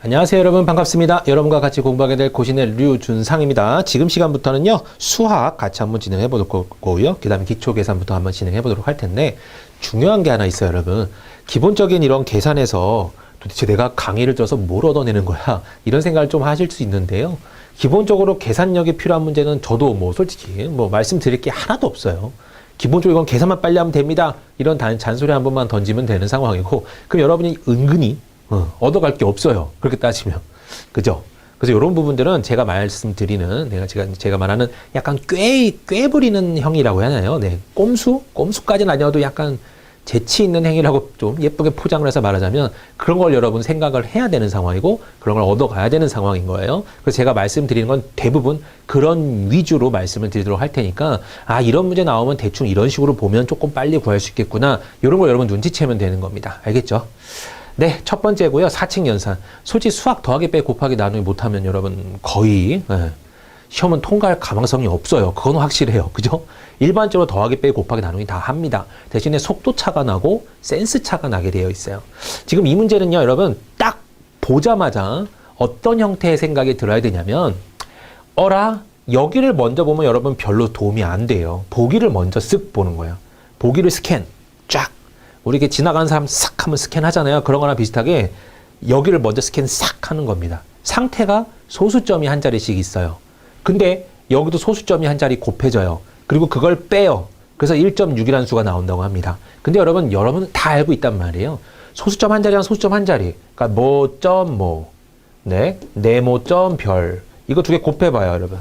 안녕하세요 여러분, 반갑습니다. 여러분과 같이 공부하게 될 고신의 류준상입니다. 지금 시간부터는요 수학 같이 한번 진행해 볼 거고요, 그 다음에 기초 계산부터 한번 진행해 보도록 할 텐데, 중요한 게 하나 있어요 여러분. 기본적인 이런 계산에서 도대체 내가 강의를 들어서 뭘 얻어내는 거야, 이런 생각을 좀 하실 수 있는데요, 기본적으로 계산력이 필요한 문제는 저도 솔직히 말씀드릴 게 하나도 없어요. 기본적으로 이건 계산만 빨리 하면 됩니다, 이런 잔소리 한 번만 던지면 되는 상황이고, 그럼 여러분이 은근히 얻어갈 게 없어요, 그렇게 따지면. 그죠? 그래서 이런 부분들은 제가 말씀드리는, 제가 말하는 약간 꾀부리는 형이라고 해야 하나요? 네. 꼼수까지는 아니어도 약간 재치 있는 행위라고 좀 예쁘게 포장을 해서 말하자면, 그런 걸 여러분 생각을 해야 되는 상황이고, 그런 걸 얻어가야 되는 상황인 거예요. 그래서 제가 말씀드리는 건 대부분 그런 위주로 말씀을 드리도록 할 테니까, 이런 문제 나오면 대충 이런 식으로 보면 조금 빨리 구할 수 있겠구나, 이런 걸 여러분 눈치채면 되는 겁니다. 알겠죠? 네, 첫 번째고요. 사칙 연산. 솔직히 수학 더하기 빼기 곱하기 나누기 못하면 여러분 거의 시험은 통과할 가망성이 없어요. 그건 확실해요. 그죠? 일반적으로 더하기 빼기 곱하기 나누기 다 합니다. 대신에 속도 차가 나고 센스 차가 나게 되어 있어요. 지금 이 문제는요, 여러분 딱 보자마자 어떤 형태의 생각이 들어야 되냐면, 여기를 먼저 보면 여러분 별로 도움이 안 돼요. 보기를 먼저 쓱 보는 거예요. 보기를 스캔 쫙. 우리 이렇게 지나가는 사람 싹 하면 스캔 하잖아요. 그런 거나 비슷하게 여기를 먼저 스캔 싹 하는 겁니다. 상태가 소수점이 한 자리씩 있어요. 근데 여기도 소수점이 한 자리 곱해져요. 그리고 그걸 빼요. 그래서 1.6이라는 수가 나온다고 합니다. 근데 여러분 다 알고 있단 말이에요. 소수점 한 자리랑 소수점 한 자리. 그러니까 네모점 별. 이거 두 개 곱해봐요, 여러분.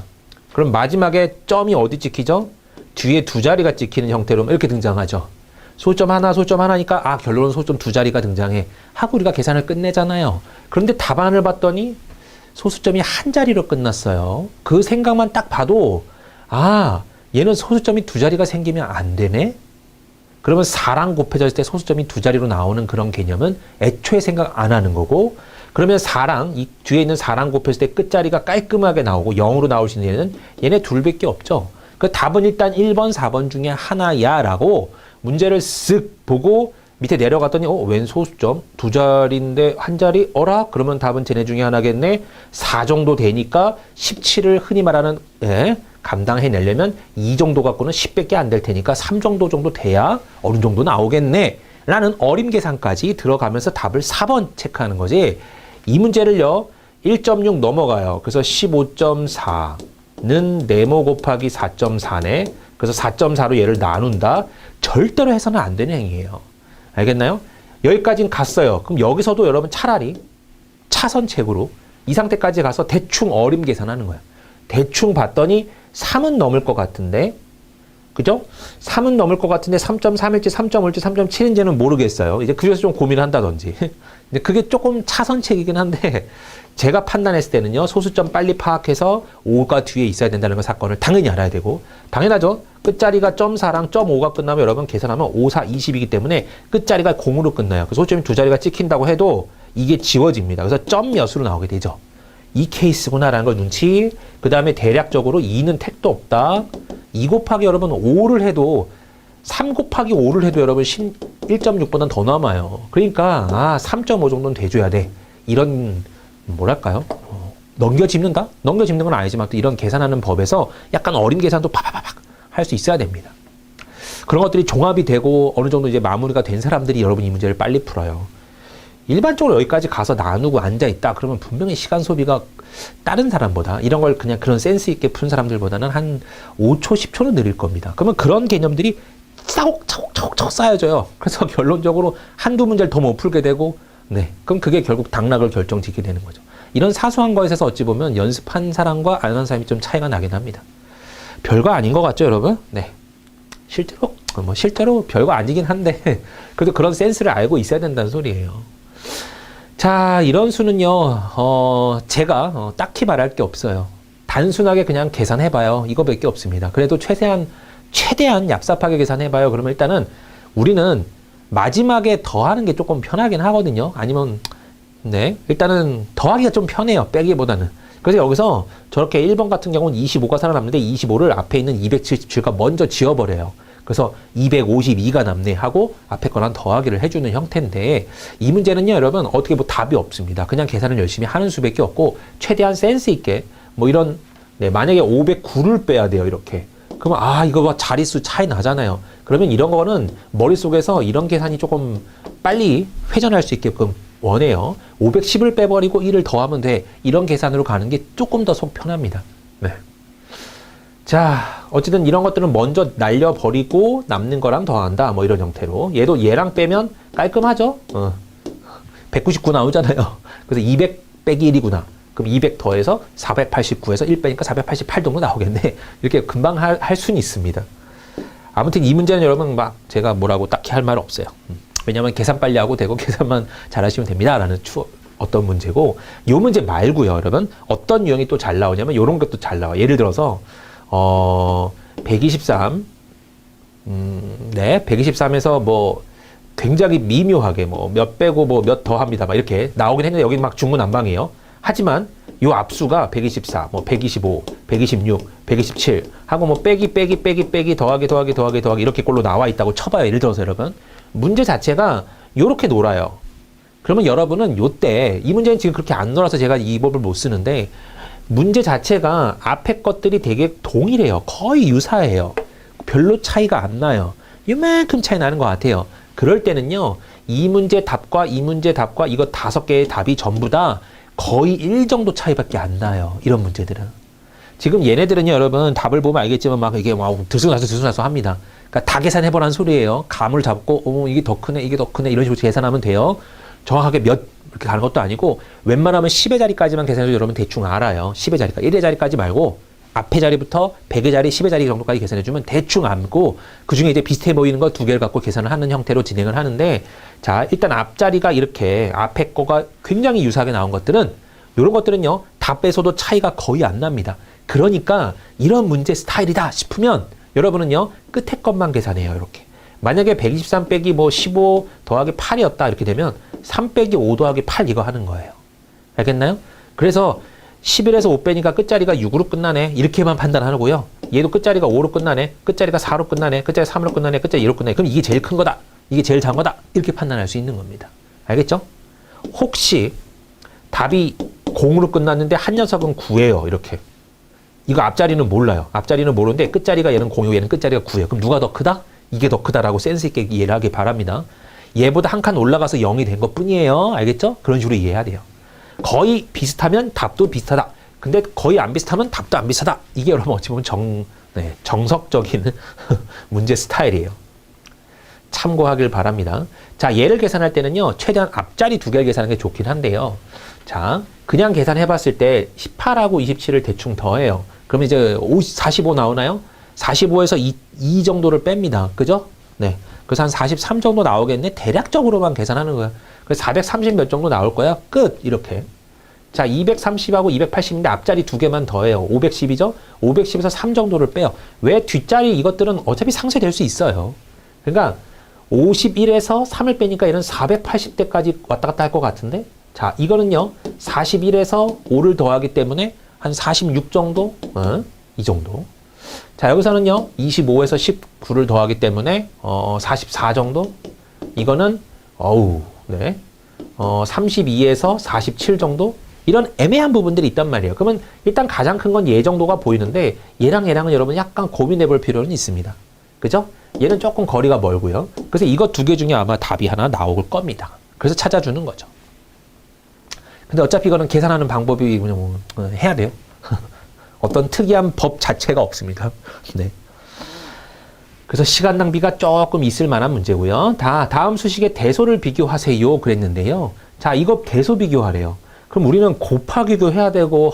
그럼 마지막에 점이 어디 찍히죠? 뒤에 두 자리가 찍히는 형태로 이렇게 등장하죠. 소수점 하나니까 결론은 소수점 두 자리가 등장해 하고 우리가 계산을 끝내잖아요. 그런데 답안을 봤더니 소수점이 한 자리로 끝났어요. 그 생각만 딱 봐도 얘는 소수점이 두 자리가 생기면 안 되네? 그러면 4랑 곱해졌을 때 소수점이 두 자리로 나오는 그런 개념은 애초에 생각 안 하는 거고, 그러면 4랑 이 뒤에 있는 4랑 곱했을 때 끝자리가 깔끔하게 나오고 0으로 나올 수 있는 얘네 둘밖에 없죠. 그 답은 일단 1번, 4번 중에 하나야 라고 문제를 쓱 보고 밑에 내려갔더니 웬 소수점? 두 자리인데 한 자리? 그러면 답은 쟤네 중에 하나겠네? 4 정도 되니까 17을 흔히 말하는 감당해내려면 2 정도 갖고는 10밖에 안 될 테니까 3 정도 돼야 어느 정도 나오겠네 라는 어림 계산까지 들어가면서 답을 4번 체크하는 거지. 이 문제를요 1.6 넘어가요. 그래서 15.4는 네모 곱하기 4.4네. 그래서 4.4로 얘를 나눈다. 절대로 해서는 안 되는 행위예요. 알겠나요? 여기까지는 갔어요. 그럼 여기서도 여러분 차라리 차선책으로 이 상태까지 가서 대충 어림 계산하는 거예요. 대충 봤더니 3은 넘을 것 같은데, 그죠? 3은 넘을 것 같은데 3.3일지 3.5일지 3.7인지는 모르겠어요. 이제 그래서 좀 고민을 한다든지. 근데 그게 조금 차선책이긴 한데, 제가 판단했을 때는요, 소수점 빨리 파악해서 5가 뒤에 있어야 된다는 걸 사건을 당연히 알아야 되고, 당연하죠. 끝자리가 0.4랑 0.5가 끝나면 여러분 계산하면 5, 4, 20이기 때문에 끝자리가 0으로 끝나요. 그 소수점이 두 자리가 찍힌다고 해도 이게 지워집니다. 그래서 점 몇으로 나오게 되죠. 이 케이스구나라는 걸 눈치. 그 다음에 대략적으로 2는 택도 없다. 2 곱하기 여러분 5를 해도 3 곱하기 5를 해도 여러분 1.6보다는 더 남아요. 그러니까 3.5 정도는 돼줘야 돼. 이런 뭐랄까요? 넘겨짚는다? 넘겨짚는 건 아니지만 또 이런 계산하는 법에서 약간 어림 계산도 파파파팍 할 수 있어야 됩니다. 그런 것들이 종합이 되고 어느 정도 이제 마무리가 된 사람들이 여러분 이 문제를 빨리 풀어요. 일반적으로 여기까지 가서 나누고 앉아있다 그러면 분명히 시간 소비가 다른 사람보다, 이런 걸 그냥 그런 센스 있게 푼 사람들보다는 한 5초, 10초는 느릴 겁니다. 그러면 그런 개념들이 차곡차곡 쌓여져요. 그래서 결론적으로 한두 문제를 더 못 풀게 되고, 그럼 그게 결국 당락을 결정짓게 되는 거죠. 이런 사소한 거에 있어서 어찌 보면 연습한 사람과 안 한 사람이 좀 차이가 나긴 합니다. 별거 아닌 것 같죠, 여러분? 실제로 별거 아니긴 한데, 그래도 그런 센스를 알고 있어야 된다는 소리예요. 자, 이런 수는요, 제가 딱히 말할 게 없어요. 단순하게 그냥 계산해봐요. 이거밖에 없습니다. 그래도 최대한 얍삽하게 계산해봐요. 그러면 일단은 우리는 마지막에 더하는 게 조금 편하긴 하거든요. 아니면, 일단은 더하기가 좀 편해요. 빼기보다는. 그래서 여기서 저렇게 1번 같은 경우는 25가 살아남는데 25를 앞에 있는 277과 먼저 지워버려요. 그래서 252가 남네 하고 앞에 거랑 더하기를 해주는 형태인데 이 문제는요 여러분 어떻게 뭐 답이 없습니다. 그냥 계산을 열심히 하는 수밖에 없고 최대한 센스 있게 뭐 이런 네, 만약에 509를 빼야 돼요 이렇게. 그러면 이거 봐 자릿수 차이 나잖아요. 그러면 이런 거는 머릿속에서 이런 계산이 조금 빨리 회전할 수 있게끔 원해요. 510을 빼버리고 1을 더하면 돼. 이런 계산으로 가는 게 조금 더 속 편합니다. 네. 자, 어쨌든 이런 것들은 먼저 날려버리고 남는 거랑 더한다. 뭐 이런 형태로. 얘도 얘랑 빼면 깔끔하죠? 199 나오잖아요. 그래서 200 빼기 1이구나. 그럼 200 더해서 489에서 1 빼니까 488 정도 나오겠네. 이렇게 금방 할 수는 있습니다. 아무튼 이 문제는 여러분 막 제가 뭐라고 딱히 할 말 없어요. 왜냐하면 계산 빨리 하고 되고 계산만 잘하시면 됩니다. 라는 어떤 문제고 이 문제 말고요. 여러분 어떤 유형이 또 잘 나오냐면 이런 것도 잘 나와요. 예를 들어서 123 네, 123에서 뭐 굉장히 미묘하게 뭐 몇 빼고 뭐 몇 더합니다. 막 이렇게 나오긴 했는데 여기 막 중구난방이에요. 하지만 요 앞수가 124, 뭐 125, 126, 127 하고 뭐 빼기 더하기 이렇게 꼴로 나와 있다고 쳐봐요. 예를 들어서 여러분 문제 자체가 요렇게 놀아요. 그러면 여러분은 요때 이 문제는 지금 그렇게 안 놀아서 제가 이 법을 못 쓰는데 문제 자체가 앞에 것들이 되게 동일해요. 거의 유사해요. 별로 차이가 안 나요. 이만큼 차이 나는 것 같아요. 그럴 때는요 이 문제 답과 이 문제 답과 이거 5개의 답이 전부 다 거의 1 정도 차이밖에 안 나요. 이런 문제들은. 지금 얘네들은요, 여러분, 답을 보면 알겠지만 막 이게 막 들쑥날쑥 합니다. 그러니까 다 계산해보라는 소리예요. 감을 잡고, 이게 더 크네, 이게 더 크네, 이런 식으로 계산하면 돼요. 정확하게 이렇게 가는 것도 아니고, 웬만하면 10의 자리까지만 계산해도 여러분 대충 알아요. 10의 자리까지. 1의 자리까지 말고, 앞에 자리부터 100의 자리, 10의 자리 정도까지 계산해주면 대충 암고, 그 중에 이제 비슷해 보이는 거 2개를 갖고 계산을 하는 형태로 진행을 하는데, 자, 일단 앞자리가 이렇게 앞에 거가 굉장히 유사하게 나온 것들은, 이런 것들은요, 다 빼서도 차이가 거의 안 납니다. 그러니까, 이런 문제 스타일이다 싶으면, 여러분은요, 끝에 것만 계산해요, 이렇게. 만약에 123 빼기 뭐 15 더하기 8이었다, 이렇게 되면, 3 빼기 5 더하기 8 이거 하는 거예요. 알겠나요? 그래서, 11에서 5 빼니까 끝자리가 6으로 끝나네. 이렇게만 판단하고요. 얘도 끝자리가 5로 끝나네. 끝자리가 4로 끝나네. 끝자리 3으로 끝나네. 끝자리 2로 끝나네. 그럼 이게 제일 큰 거다. 이게 제일 작은 거다. 이렇게 판단할 수 있는 겁니다. 알겠죠? 혹시 답이 0으로 끝났는데 한 녀석은 9예요. 이렇게. 이거 앞자리는 몰라요. 앞자리는 모르는데 끝자리가 얘는 0이고 얘는 끝자리가 9예요. 그럼 누가 더 크다? 이게 더 크다라고 센스 있게 이해를 하길 바랍니다. 얘보다 한 칸 올라가서 0이 된 것 뿐이에요. 알겠죠? 그런 식으로 이해해야 돼요. 거의 비슷하면 답도 비슷하다. 근데 거의 안 비슷하면 답도 안 비슷하다. 이게 여러분 어찌 보면 정석적인 문제 스타일이에요. 참고하길 바랍니다. 자, 얘를 계산할 때는요, 최대한 앞자리 2개를 계산하는 게 좋긴 한데요. 자, 그냥 계산해 봤을 때 18하고 27을 대충 더해요. 그러면 이제 45 나오나요? 45에서 2 정도를 뺍니다. 그죠? 네. 그래서 한 43 정도 나오겠네? 대략적으로만 계산하는 거야. 그래서 430 몇 정도 나올 거야? 끝! 이렇게. 자, 230하고 280인데 앞자리 2개만 더해요. 510이죠? 510에서 3 정도를 빼요. 왜 뒷자리 이것들은 어차피 상쇄될 수 있어요. 그러니까 51에서 3을 빼니까 얘는 480대까지 왔다 갔다 할 것 같은데? 자, 이거는요, 41에서 5를 더하기 때문에 한 46 정도? 이 정도. 자, 여기서는요, 25에서 19를 더하기 때문에, 44 정도? 이거는, 네. 32에서 47 정도? 이런 애매한 부분들이 있단 말이에요. 그러면 일단 가장 큰 건 얘 정도가 보이는데, 얘랑은 여러분 약간 고민해 볼 필요는 있습니다. 그죠? 얘는 조금 거리가 멀고요. 그래서 이거 2개 중에 아마 답이 하나 나올 겁니다. 그래서 찾아주는 거죠. 근데 어차피 이거는 계산하는 방법이 그냥 해야 돼요. 어떤 특이한 법 자체가 없습니다. 네. 그래서 시간 낭비가 조금 있을 만한 문제고요. 다음 수식의 대소를 비교하세요. 그랬는데요. 자, 이거 대소 비교하래요. 그럼 우리는 곱하기도 해야 되고,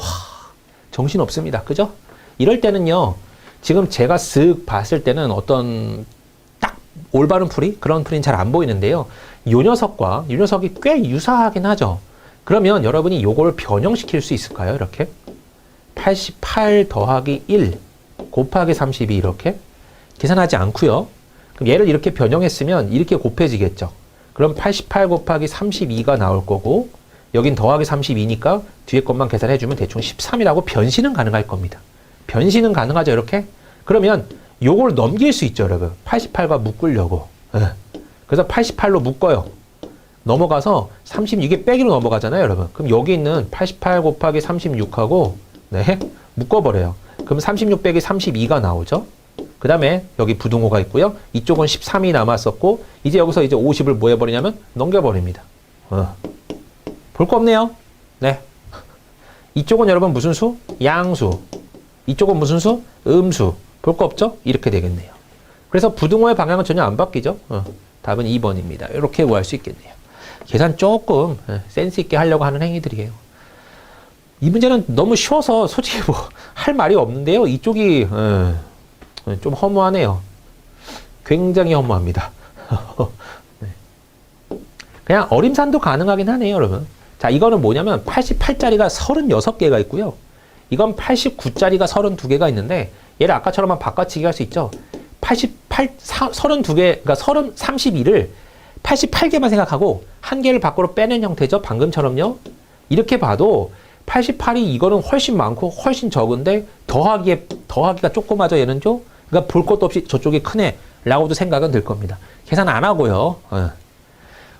정신 없습니다. 그죠? 이럴 때는요, 지금 제가 쓱 봤을 때는 어떤 딱 올바른 풀이? 그런 풀이는 잘 안 보이는데요. 이 녀석이 꽤 유사하긴 하죠. 그러면 여러분이 요걸 변형시킬 수 있을까요? 이렇게. 88 더하기 1 곱하기 32 이렇게. 계산하지 않고요. 그럼 얘를 이렇게 변형했으면 이렇게 곱해지겠죠. 그럼 88 곱하기 32가 나올 거고, 여긴 더하기 32니까 뒤에 것만 계산해주면 대충 13이라고 변신은 가능할 겁니다. 변신은 가능하죠, 이렇게? 그러면 요걸 넘길 수 있죠, 여러분. 88과 묶으려고. 예. 그래서 88로 묶어요. 넘어가서 36에 빼기로 넘어가잖아요, 여러분. 그럼 여기 있는 88 곱하기 36하고 네, 묶어버려요. 그럼 36 빼기 32가 나오죠. 그 다음에 여기 부등호가 있고요. 이쪽은 13이 남았었고 이제 여기서 이제 50을 뭐 해버리냐면 넘겨버립니다. 볼 거 없네요. 네. 이쪽은 여러분 무슨 수? 양수. 이쪽은 무슨 수? 음수. 볼 거 없죠? 이렇게 되겠네요. 그래서 부등호의 방향은 전혀 안 바뀌죠. 답은 2번입니다. 이렇게 구할 수 있겠네요. 계산 조금 센스 있게 하려고 하는 행위들이에요. 이 문제는 너무 쉬워서 솔직히 뭐 할 말이 없는데요. 이쪽이 좀 허무하네요. 굉장히 허무합니다. 그냥 어림산도 가능하긴 하네요, 여러분. 자, 이거는 뭐냐면 88짜리가 36개가 있고요. 이건 89짜리가 32개가 있는데 얘를 아까처럼 바꿔치기 할 수 있죠. 32개, 그러니까 32를 88개만 생각하고 한 개를 밖으로 빼는 형태죠. 방금처럼요. 이렇게 봐도 88이 이거는 훨씬 많고 훨씬 적은데 더하기가 조그마져 얘는죠. 그러니까 볼 것도 없이 저쪽이 크네 라고도 생각은 들 겁니다. 계산 안 하고요.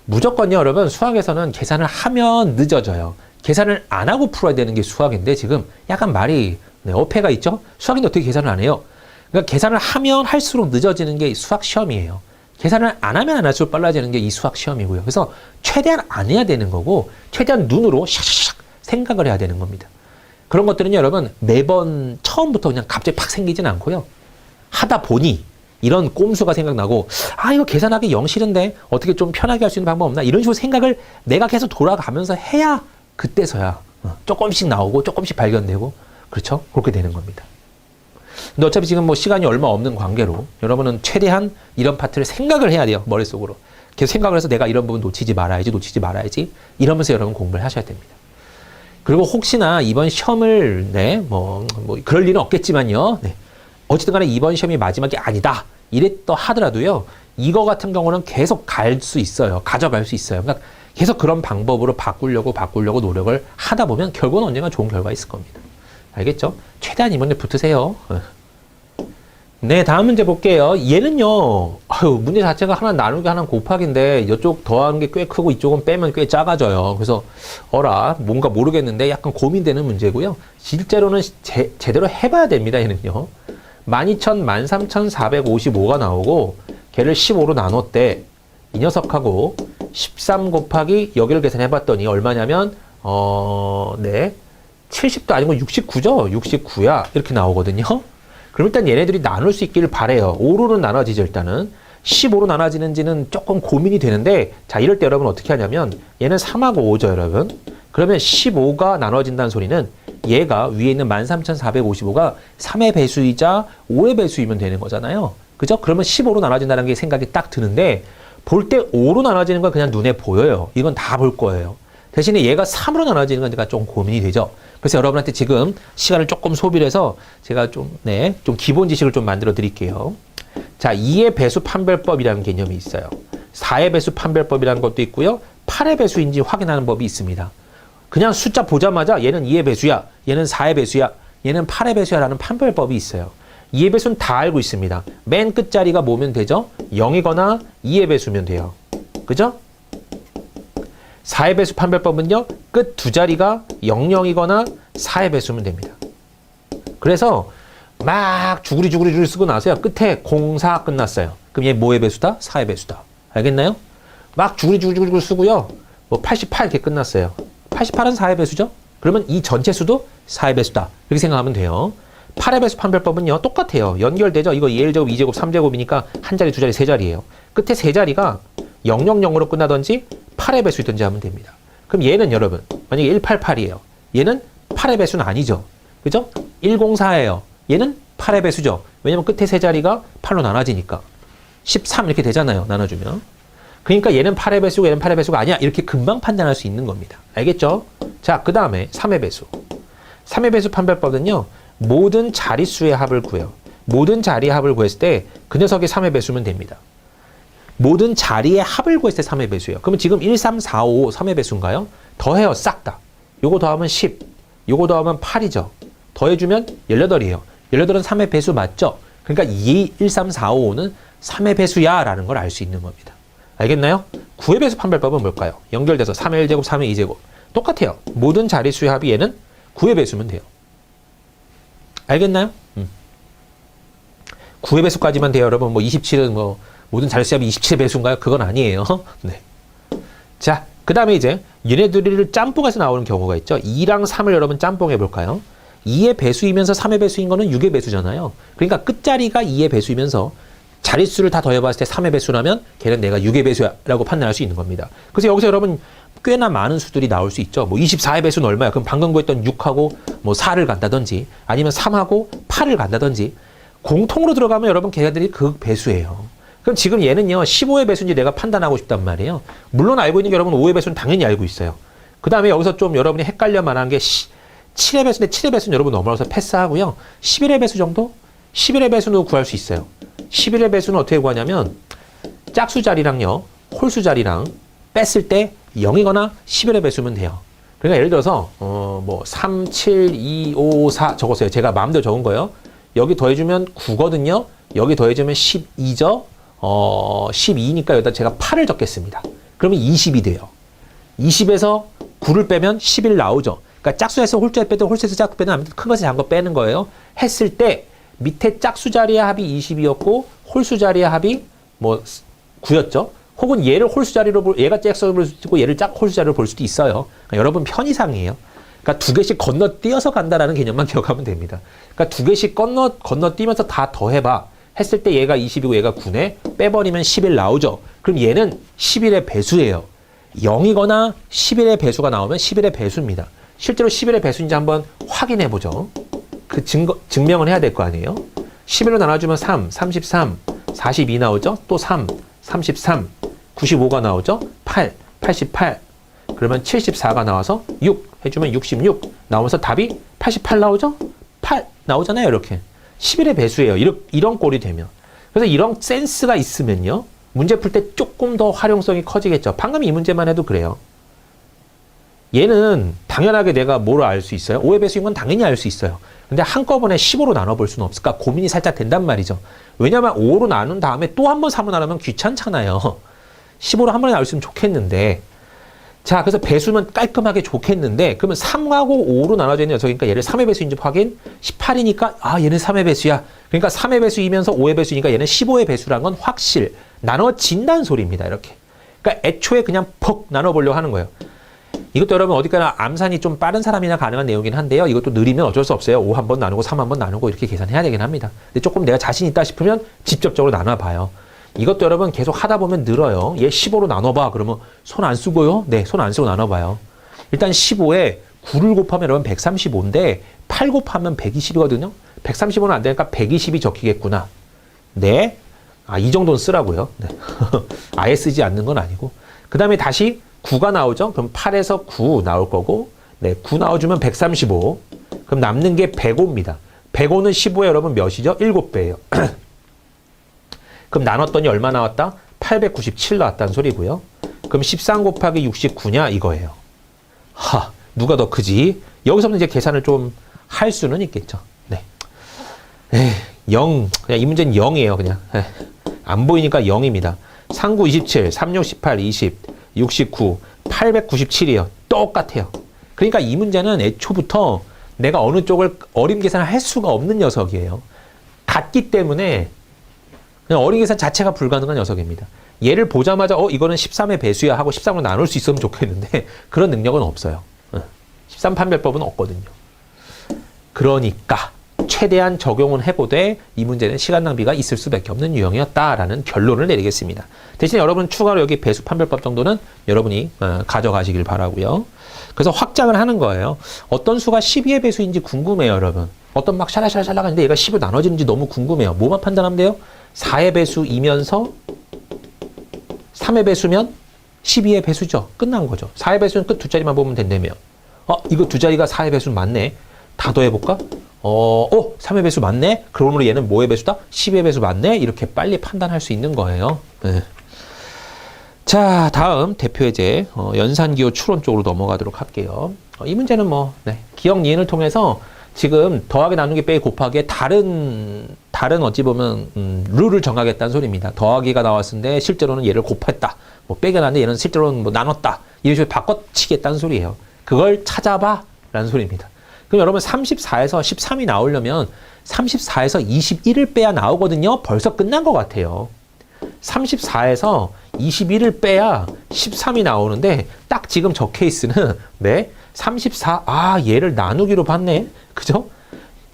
무조건요, 여러분. 수학에서는 계산을 하면 늦어져요. 계산을 안 하고 풀어야 되는 게 수학인데 지금 약간 말이 어폐가 있죠. 수학인데 어떻게 계산을 안 해요? 그러니까 계산을 하면 할수록 늦어지는 게 수학 시험이에요. 계산을 안 하면 안 할수록 빨라지는 게 이 수학 시험이고요. 그래서 최대한 안 해야 되는 거고 최대한 눈으로 샥샥 생각을 해야 되는 겁니다. 그런 것들은 여러분 매번 처음부터 그냥 갑자기 팍 생기진 않고요. 하다 보니 이런 꼼수가 생각나고 이거 계산하기 영 싫은데 어떻게 좀 편하게 할 수 있는 방법 없나 이런 식으로 생각을 내가 계속 돌아가면서 해야 그때서야 조금씩 나오고 조금씩 발견되고 그렇죠? 그렇게 되는 겁니다. 근데 어차피 지금 뭐 시간이 얼마 없는 관계로 여러분은 최대한 이런 파트를 생각을 해야 돼요. 머릿속으로. 계속 생각을 해서 내가 이런 부분 놓치지 말아야지 이러면서 여러분 공부를 하셔야 됩니다. 그리고 혹시나 이번 시험을 뭐 그럴 일은 없겠지만요. 어쨌든 간에 이번 시험이 마지막이 아니다. 이랬다 하더라도요. 이거 같은 경우는 계속 갈 수 있어요. 가져갈 수 있어요. 그러니까 계속 그런 방법으로 바꾸려고 노력을 하다 보면 결국은 언젠가 좋은 결과가 있을 겁니다. 알겠죠? 최대한 이번에 붙으세요. 네, 다음 문제 볼게요. 얘는요, 문제 자체가 하나 나누기 하나 곱하기인데, 이쪽 더하는 게 꽤 크고, 이쪽은 빼면 꽤 작아져요. 그래서, 뭔가 모르겠는데, 약간 고민되는 문제고요. 실제로는 제대로 해봐야 됩니다, 얘는요. 12,000, 13,455가 나오고, 걔를 15로 나눴대. 이 녀석하고, 13 곱하기 여기를 계산해봤더니, 얼마냐면, 70도 아니고 69죠? 69야. 이렇게 나오거든요. 그럼 일단 얘네들이 나눌 수 있기를 바래요. 5로는 나눠지죠, 일단은. 15로 나눠지는지는 조금 고민이 되는데, 자, 이럴 때 여러분 어떻게 하냐면, 얘는 3하고 5죠, 여러분. 그러면 15가 나눠진다는 소리는 얘가 위에 있는 13,455가 3의 배수이자 5의 배수이면 되는 거잖아요. 그죠? 그러면 15로 나눠진다는 게 생각이 딱 드는데, 볼 때 5로 나눠지는 건 그냥 눈에 보여요. 이건 다 볼 거예요. 대신에 얘가 3으로 나눠지는 건 제가 좀 고민이 되죠. 그래서 여러분한테 지금 시간을 조금 소비를 해서 제가 좀 기본 지식을 좀 만들어 드릴게요. 자, 2의 배수 판별법이라는 개념이 있어요. 4의 배수 판별법이라는 것도 있고요. 8의 배수인지 확인하는 법이 있습니다. 그냥 숫자 보자마자 얘는 2의 배수야, 얘는 4의 배수야, 얘는 8의 배수야라는 판별법이 있어요. 2의 배수는 다 알고 있습니다. 맨 끝자리가 뭐면 되죠? 0이거나 2의 배수면 돼요. 그죠? 4의 배수 판별법은요. 끝 두 자리가 00이거나 4의 배수면 됩니다. 그래서 막 주구리 쓰고 나서요. 끝에 04 끝났어요. 그럼 얘 뭐의 배수다? 4의 배수다. 알겠나요? 막 주구리 쓰고요. 뭐 88 이렇게 끝났어요. 88은 4의 배수죠? 그러면 이 전체 수도 4의 배수다. 이렇게 생각하면 돼요. 8의 배수 판별법은요. 똑같아요. 연결되죠? 이거 1제곱, 2제곱, 3제곱이니까 한 자리, 두 자리, 세 자리예요. 끝에 세 자리가 000으로 끝나든지 8의 배수이든지 하면 됩니다. 그럼 얘는 여러분 만약에 188이에요. 얘는 8의 배수는 아니죠. 그죠? 104예요. 얘는 8의 배수죠. 왜냐면 끝에 세 자리가 8로 나눠지니까. 13 이렇게 되잖아요. 나눠주면. 그러니까 얘는 8의 배수고 얘는 8의 배수가 아니야. 이렇게 금방 판단할 수 있는 겁니다. 알겠죠? 자, 그 다음에 3의 배수. 3의 배수 판별법은요. 모든 자릿수의 합을 구해요. 모든 자리의 합을 구했을 때 그 녀석이 3의 배수면 됩니다. 모든 자리의 합을 구했을 때 3의 배수예요. 그러면 지금 1, 3, 4, 5, 3의 배수인가요? 더해요. 싹 다. 요거 더하면 10. 요거 더하면 8이죠. 더해주면 18이에요. 18은 3의 배수 맞죠? 그러니까 2, 1, 3, 4, 5, 5는 3의 배수야 라는 걸 알 수 있는 겁니다. 알겠나요? 9의 배수 판별법은 뭘까요? 연결돼서 3의 1제곱, 3의 2제곱. 똑같아요. 모든 자릿수의 합이 얘는 9의 배수면 돼요. 알겠나요? 9의 배수까지만 돼요, 여러분. 뭐 27은 뭐 모든 자릿수의 합이 27의 배수인가요? 그건 아니에요. 네. 자, 그 다음에 이제 얘네들을 짬뽕해서 나오는 경우가 있죠. 2랑 3을 여러분 짬뽕해 볼까요? 2의 배수이면서 3의 배수인 거는 6의 배수잖아요. 그러니까 끝자리가 2의 배수이면서 자릿수를 다 더해봤을 때 3의 배수라면 걔는 내가 6의 배수라고 판단할 수 있는 겁니다. 그래서 여기서 여러분 꽤나 많은 수들이 나올 수 있죠. 뭐 24의 배수는 얼마야? 그럼 방금 구했던 6하고 뭐 4를 간다든지 아니면 3하고 8을 간다든지 공통으로 들어가면 여러분 걔네들이 그 배수예요. 그럼 지금 얘는요 15의 배수인지 내가 판단하고 싶단 말이에요. 물론 알고 있는 게 여러분 5의 배수는 당연히 알고 있어요. 그 다음에 여기서 좀 여러분이 헷갈려 만한 게 7의 배수인데 7의 배수는 여러분 넘어가서 패스하고요. 11의 배수 정도? 11의 배수는 구할 수 있어요. 11의 배수는 어떻게 구하냐면 짝수 자리랑요 홀수 자리랑 뺐을 때 0이거나 11의 배수면 돼요. 그러니까 예를 들어서 뭐 3, 7, 2, 5, 4 적었어요. 제가 마음대로 적은 거예요. 여기 더해주면 9거든요. 여기 더해주면 12죠. 12니까 여기다 제가 8을 적겠습니다. 그러면 20이 돼요. 20에서 9를 빼면 11 나오죠. 그러니까 짝수에서 홀수에 빼든 홀수에서 짝수 빼든 큰 것에 작은 거 빼는 거예요. 했을 때 밑에 짝수 자리의 합이 20이었고 홀수 자리의 합이 뭐 9였죠. 혹은 얘를 홀수 자리로 얘가 짝수로 볼 수도 있고 얘를 홀수 자리로 볼 수도 있어요. 그러니까 여러분 편의상이에요. 그러니까 두 개씩 건너뛰어서 간다라는 개념만 기억하면 됩니다. 그러니까 두 개씩 건너뛰면서 다 더해봐. 했을 때 얘가 20이고 얘가 9네. 빼버리면 11 나오죠. 그럼 얘는 11의 배수예요. 0이거나 11의 배수가 나오면 11의 배수입니다. 실제로 11의 배수인지 한번 확인해 보죠. 그 증명을 해야 될 거 아니에요. 11로 나눠주면 3, 33, 42 나오죠. 또 3, 33, 95가 나오죠. 8, 88. 그러면 74가 나와서 6 해주면 66 나오면서 답이 88 나오죠? 8 나오잖아요. 이렇게. 11의 배수예요. 이런 꼴이 되면. 그래서 이런 센스가 있으면요. 문제 풀 때 조금 더 활용성이 커지겠죠. 방금 이 문제만 해도 그래요. 얘는 당연하게 내가 뭐를 알 수 있어요? 5의 배수인 건 당연히 알 수 있어요. 근데 한꺼번에 15로 나눠볼 수는 없을까? 고민이 살짝 된단 말이죠. 왜냐면 5로 나눈 다음에 또 한 번 3으로 나누면 귀찮잖아요. 15로 한 번에 나왔으면 좋겠는데. 자, 그래서 배수는 깔끔하게 좋겠는데, 그러면 3하고 5로 나눠져 있는 녀석이니까 얘를 3의 배수인지 확인, 18이니까, 아, 얘는 3의 배수야. 그러니까 3의 배수이면서 5의 배수니까 얘는 15의 배수란 건 확실, 나눠진다는 소리입니다, 이렇게. 그러니까 애초에 그냥 퍽 나눠보려고 하는 거예요. 이것도 여러분 어디까지나 암산이 좀 빠른 사람이나 가능한 내용이긴 한데요. 이것도 느리면 어쩔 수 없어요. 5 한 번 나누고 3 한 번 나누고 이렇게 계산해야 되긴 합니다. 근데 조금 내가 자신 있다 싶으면 직접적으로 나눠봐요. 이것도 여러분 계속 하다 보면 늘어요. 얘 15로 나눠봐. 그러면 손 안 쓰고요? 네, 손 안 쓰고 나눠봐요. 일단 15에 9를 곱하면 여러분 135인데 8 곱하면 120이거든요. 135는 안 되니까 120이 적히겠구나. 네. 아, 이 정도는 쓰라고요. 네. 아예 쓰지 않는 건 아니고. 그 다음에 다시 9가 나오죠? 그럼 8에서 9 나올 거고, 네, 9 나와주면 135. 그럼 남는 게 105입니다. 105는 15에 여러분 몇이죠? 7배예요. 그럼 나눴더니 얼마 나왔다? 897 나왔다는 소리고요. 그럼 13 곱하기 69냐? 이거예요. 하, 누가 더 크지? 여기서부터 이제 계산을 좀 할 수는 있겠죠. 네. 0. 그냥 이 문제는 0이에요, 그냥. 안 보이니까 0입니다. 39, 27, 36, 18, 20, 69, 897이에요. 똑같아요. 그러니까 이 문제는 애초부터 내가 어느 쪽을 어림 계산을 할 수가 없는 녀석이에요. 같기 때문에 그냥 어림 계산 자체가 불가능한 녀석입니다. 얘를 보자마자 이거는 13의 배수야 하고 13으로 나눌 수 있으면 좋겠는데 그런 능력은 없어요. 13 판별법은 없거든요. 그러니까 최대한 적용은 해보되 이 문제는 시간 낭비가 있을 수밖에 없는 유형이었다라는 결론을 내리겠습니다. 대신에 여러분 추가로 여기 배수 판별법 정도는 여러분이 가져가시길 바라고요. 그래서 확장을 하는 거예요. 어떤 수가 12의 배수인지 궁금해요, 여러분. 어떤 막 샬라샬라 가는데 얘가 10으로 나눠지는지 너무 궁금해요. 뭐만 판단하면 돼요? 4의 배수이면서 3의 배수면 12의 배수죠. 끝난 거죠. 4의 배수는 끝 두 자리만 보면 된다며. 이거 두 자리가 4의 배수 맞네. 다 더해볼까? 3의 배수 맞네? 그러므로 얘는 뭐의 배수다? 10의 배수 맞네? 이렇게 빨리 판단할 수 있는 거예요. 네. 자, 다음 대표 예제 연산기호 추론 쪽으로 넘어가도록 할게요. 이 문제는 기억 니은을 통해서 지금 더하기 나누기 빼기 곱하기에 다른 어찌 보면 룰을 정하겠다는 소리입니다. 더하기가 나왔는데 실제로는 얘를 곱했다. 뭐 빼기가 나는데 얘는 실제로는 뭐 나눴다. 이런 식으로 바꿔치겠다는 소리예요. 그걸 찾아봐 라는 소리입니다. 그럼 여러분 34에서 13이 나오려면 34에서 21을 빼야 나오거든요. 벌써 끝난 것 같아요. 34에서 21을 빼야 13이 나오는데 딱 지금 저 케이스는 네, 34, 얘를 나누기로 봤네. 그죠?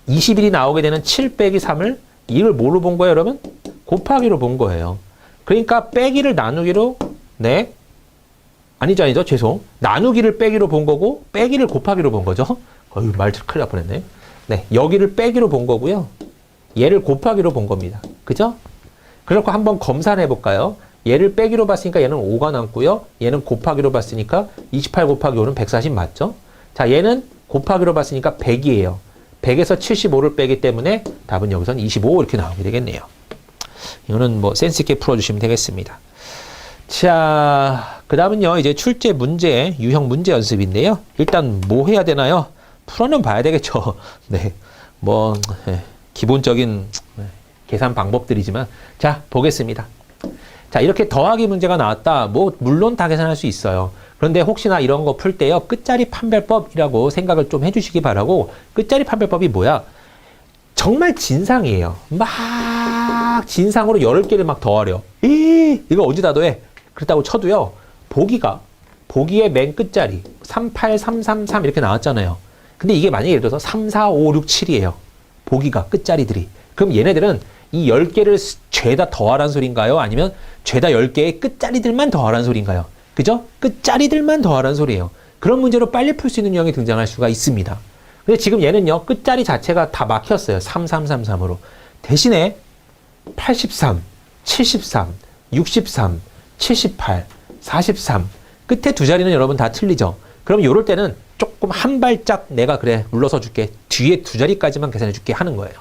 21이 나오게 되는 7 빼기 3을 이걸 뭐로 본 거예요, 여러분? 곱하기로 본 거예요. 그러니까 빼기를 나누기로 네. 아니죠. 죄송. 나누기를 빼기로 본 거고 빼기를 곱하기로 본 거죠. 어휴, 말 큰일 날 뻔했네. 네, 여기를 빼기로 본 거고요. 얘를 곱하기로 본 겁니다. 그죠? 그렇고 한번 검사를 해볼까요? 얘를 빼기로 봤으니까 얘는 5가 남고요. 얘는 곱하기로 봤으니까 28 곱하기 5는 140 맞죠? 자, 얘는 곱하기로 봤으니까 100이에요. 100에서 75를 빼기 때문에 답은 여기서는 25 이렇게 나오게 되겠네요. 이거는 뭐 센스 있게 풀어주시면 되겠습니다. 자, 그 다음은요, 이제 출제 문제, 유형 문제 연습인데요. 일단 뭐 해야 되나요? 풀어는 봐야 되겠죠. 네. 뭐, 기본적인 계산 방법들이지만, 자, 보겠습니다. 자, 이렇게 더하기 문제가 나왔다. 뭐, 물론 다 계산할 수 있어요. 그런데 혹시나 이런 거 풀 때요, 끝자리 판별법이라고 생각을 좀 해주시기 바라고, 끝자리 판별법이 뭐야? 정말 진상이에요. 막 진상으로 10개를 막 더하려. 이거 언제 다 더해? 그렇다고 쳐도요, 보기의 맨 끝자리 3, 8, 3, 3, 3 이렇게 나왔잖아요. 근데 이게 만약에 예를 들어서 3, 4, 5, 6, 7이에요. 보기가 끝자리들이. 그럼 얘네들은 이 10개를 죄다 더하라는 소린가요? 아니면 죄다 10개의 끝자리들만 더하라는 소린가요? 그죠? 끝자리들만 더하라는 소리예요. 그런 문제로 빨리 풀 수 있는 유형이 등장할 수가 있습니다. 근데 지금 얘는요, 끝자리 자체가 다 막혔어요. 3, 3, 3, 3으로. 대신에 83, 73, 63, 78, 43. 끝에 두 자리는 여러분 다 틀리죠? 그럼 요럴 때는 조금 한 발짝 내가 그래 눌러서 줄게. 뒤에 두 자리까지만 계산해 줄게 하는 거예요.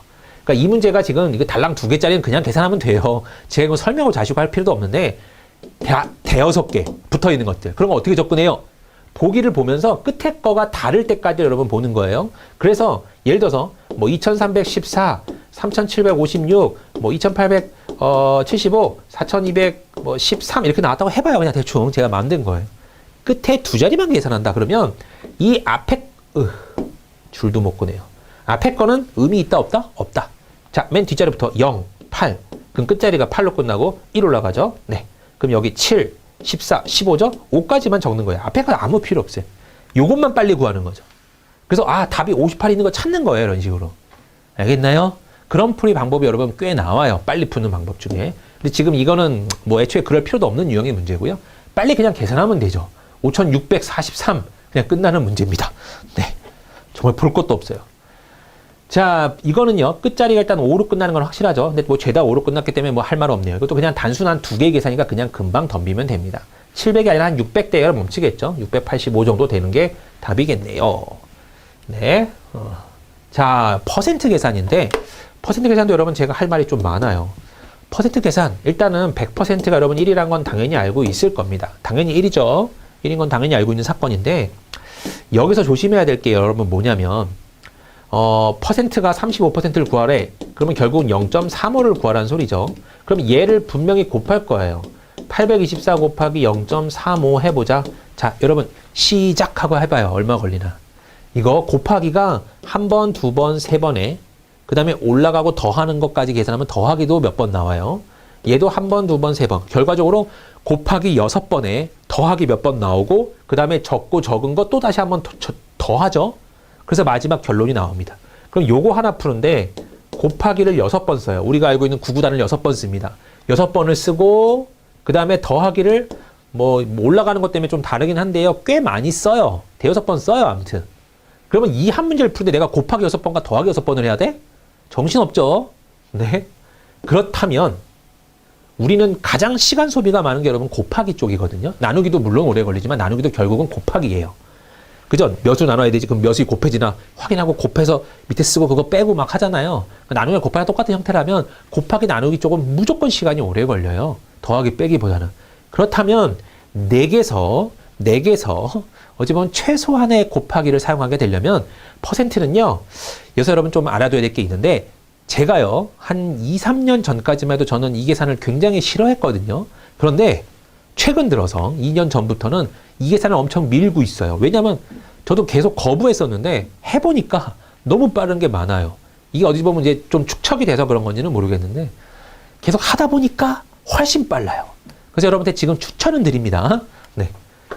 그러니까 이 문제가 지금 이거 달랑 2개짜리는 그냥 계산하면 돼요. 제가 이거 설명을 자시고 할 필요도 없는데 대여섯 개 붙어 있는 것들. 그런 거 어떻게 접근해요? 보기를 보면서 끝에 거가 다를 때까지 여러분 보는 거예요. 그래서 예를 들어서 뭐 2314, 3756, 뭐 2875, 4213 이렇게 나왔다고 해봐요. 그냥 대충 제가 만든 거예요. 끝에 두 자리만 계산한다 그러면 이 앞에 줄도 못 꺼내요. 앞에 거는 의미 있다 없다? 없다. 자, 맨 뒷자리부터 0, 8. 그럼 끝자리가 8로 끝나고 1 올라가죠. 네. 그럼 여기 7, 14, 15죠? 5까지만 적는 거예요. 앞에 거 아무 필요 없어요. 요것만 빨리 구하는 거죠. 그래서 답이 58 있는 거 찾는 거예요. 이런 식으로. 알겠나요? 그런 풀이 방법이 여러분 꽤 나와요. 빨리 푸는 방법 중에. 근데 지금 이거는 뭐 애초에 그럴 필요도 없는 유형의 문제고요. 빨리 그냥 계산하면 되죠. 5643 그냥 끝나는 문제입니다. 네. 정말 볼 것도 없어요. 자, 이거는요, 끝자리가 일단 5로 끝나는 건 확실하죠. 근데 뭐 죄다 5로 끝났기 때문에 뭐 할 말 없네요. 이것도 그냥 단순한 2개의 계산이니까 그냥 금방 덤비면 됩니다. 700이 아니라 한 600대에 멈추겠죠. 685 정도 되는 게 답이겠네요. 네. 자, 퍼센트 계산인데, 퍼센트 계산도 여러분 제가 할 말이 좀 많아요. 퍼센트 계산, 일단은 100%가 여러분 1이란 건 당연히 알고 있을 겁니다. 당연히 1이죠. 1인 건 당연히 알고 있는 사건인데, 여기서 조심해야 될 게 여러분 뭐냐면, 퍼센트가 35%를 구하래. 그러면 결국은 0.35를 구하라는 소리죠. 그럼 얘를 분명히 곱할 거예요. 824 곱하기 0.35 해보자. 자, 여러분 시작하고 해봐요. 얼마 걸리나. 이거 곱하기가 한 번, 두 번, 세 번에 그 다음에 올라가고 더하는 것까지 계산하면 더하기도 몇 번 나와요. 얘도 한 번, 두 번, 세 번. 결과적으로 곱하기 6번에 더하기 몇 번 나오고 그 다음에 적고 적은 거 또 다시 한 번 더하죠. 그래서 마지막 결론이 나옵니다. 그럼 요거 하나 푸는데 곱하기를 6번 써요. 우리가 알고 있는 구구단을 6번 씁니다. 6번을 쓰고 그 다음에 더하기를 뭐 올라가는 것 때문에 좀 다르긴 한데요. 꽤 많이 써요. 대여섯 번 써요. 아무튼. 그러면 이 한 문제를 푸는데 내가 곱하기 6번과 더하기 6번을 해야 돼? 정신없죠? 네. 그렇다면 우리는 가장 시간 소비가 많은 게 여러분 곱하기 쪽이거든요. 나누기도 물론 오래 걸리지만 나누기도 결국은 곱하기예요. 그죠? 몇으로 나눠야 되지? 그럼 몇이 곱해지나 확인하고 곱해서 밑에 쓰고 그거 빼고 막 하잖아요. 나누기랑 곱하기가 똑같은 형태라면 곱하기 나누기 쪽은 무조건 시간이 오래 걸려요. 더하기 빼기보다는. 그렇다면 4개에서 내게서 어찌 보면 최소한의 곱하기를 사용하게 되려면 퍼센트는요. 여기서 여러분 좀 알아둬야 될 게 있는데 제가요. 한 2, 3년 전까지만 해도 저는 이 계산을 굉장히 싫어했거든요. 그런데 최근 들어서 2년 전부터는 이 계산을 엄청 밀고 있어요. 왜냐하면 저도 계속 거부했었는데 해보니까 너무 빠른 게 많아요. 이게 어디 보면 이제 좀 축척이 돼서 그런 건지는 모르겠는데 계속 하다 보니까 훨씬 빨라요. 그래서 여러분한테 지금 추천은 드립니다. 네.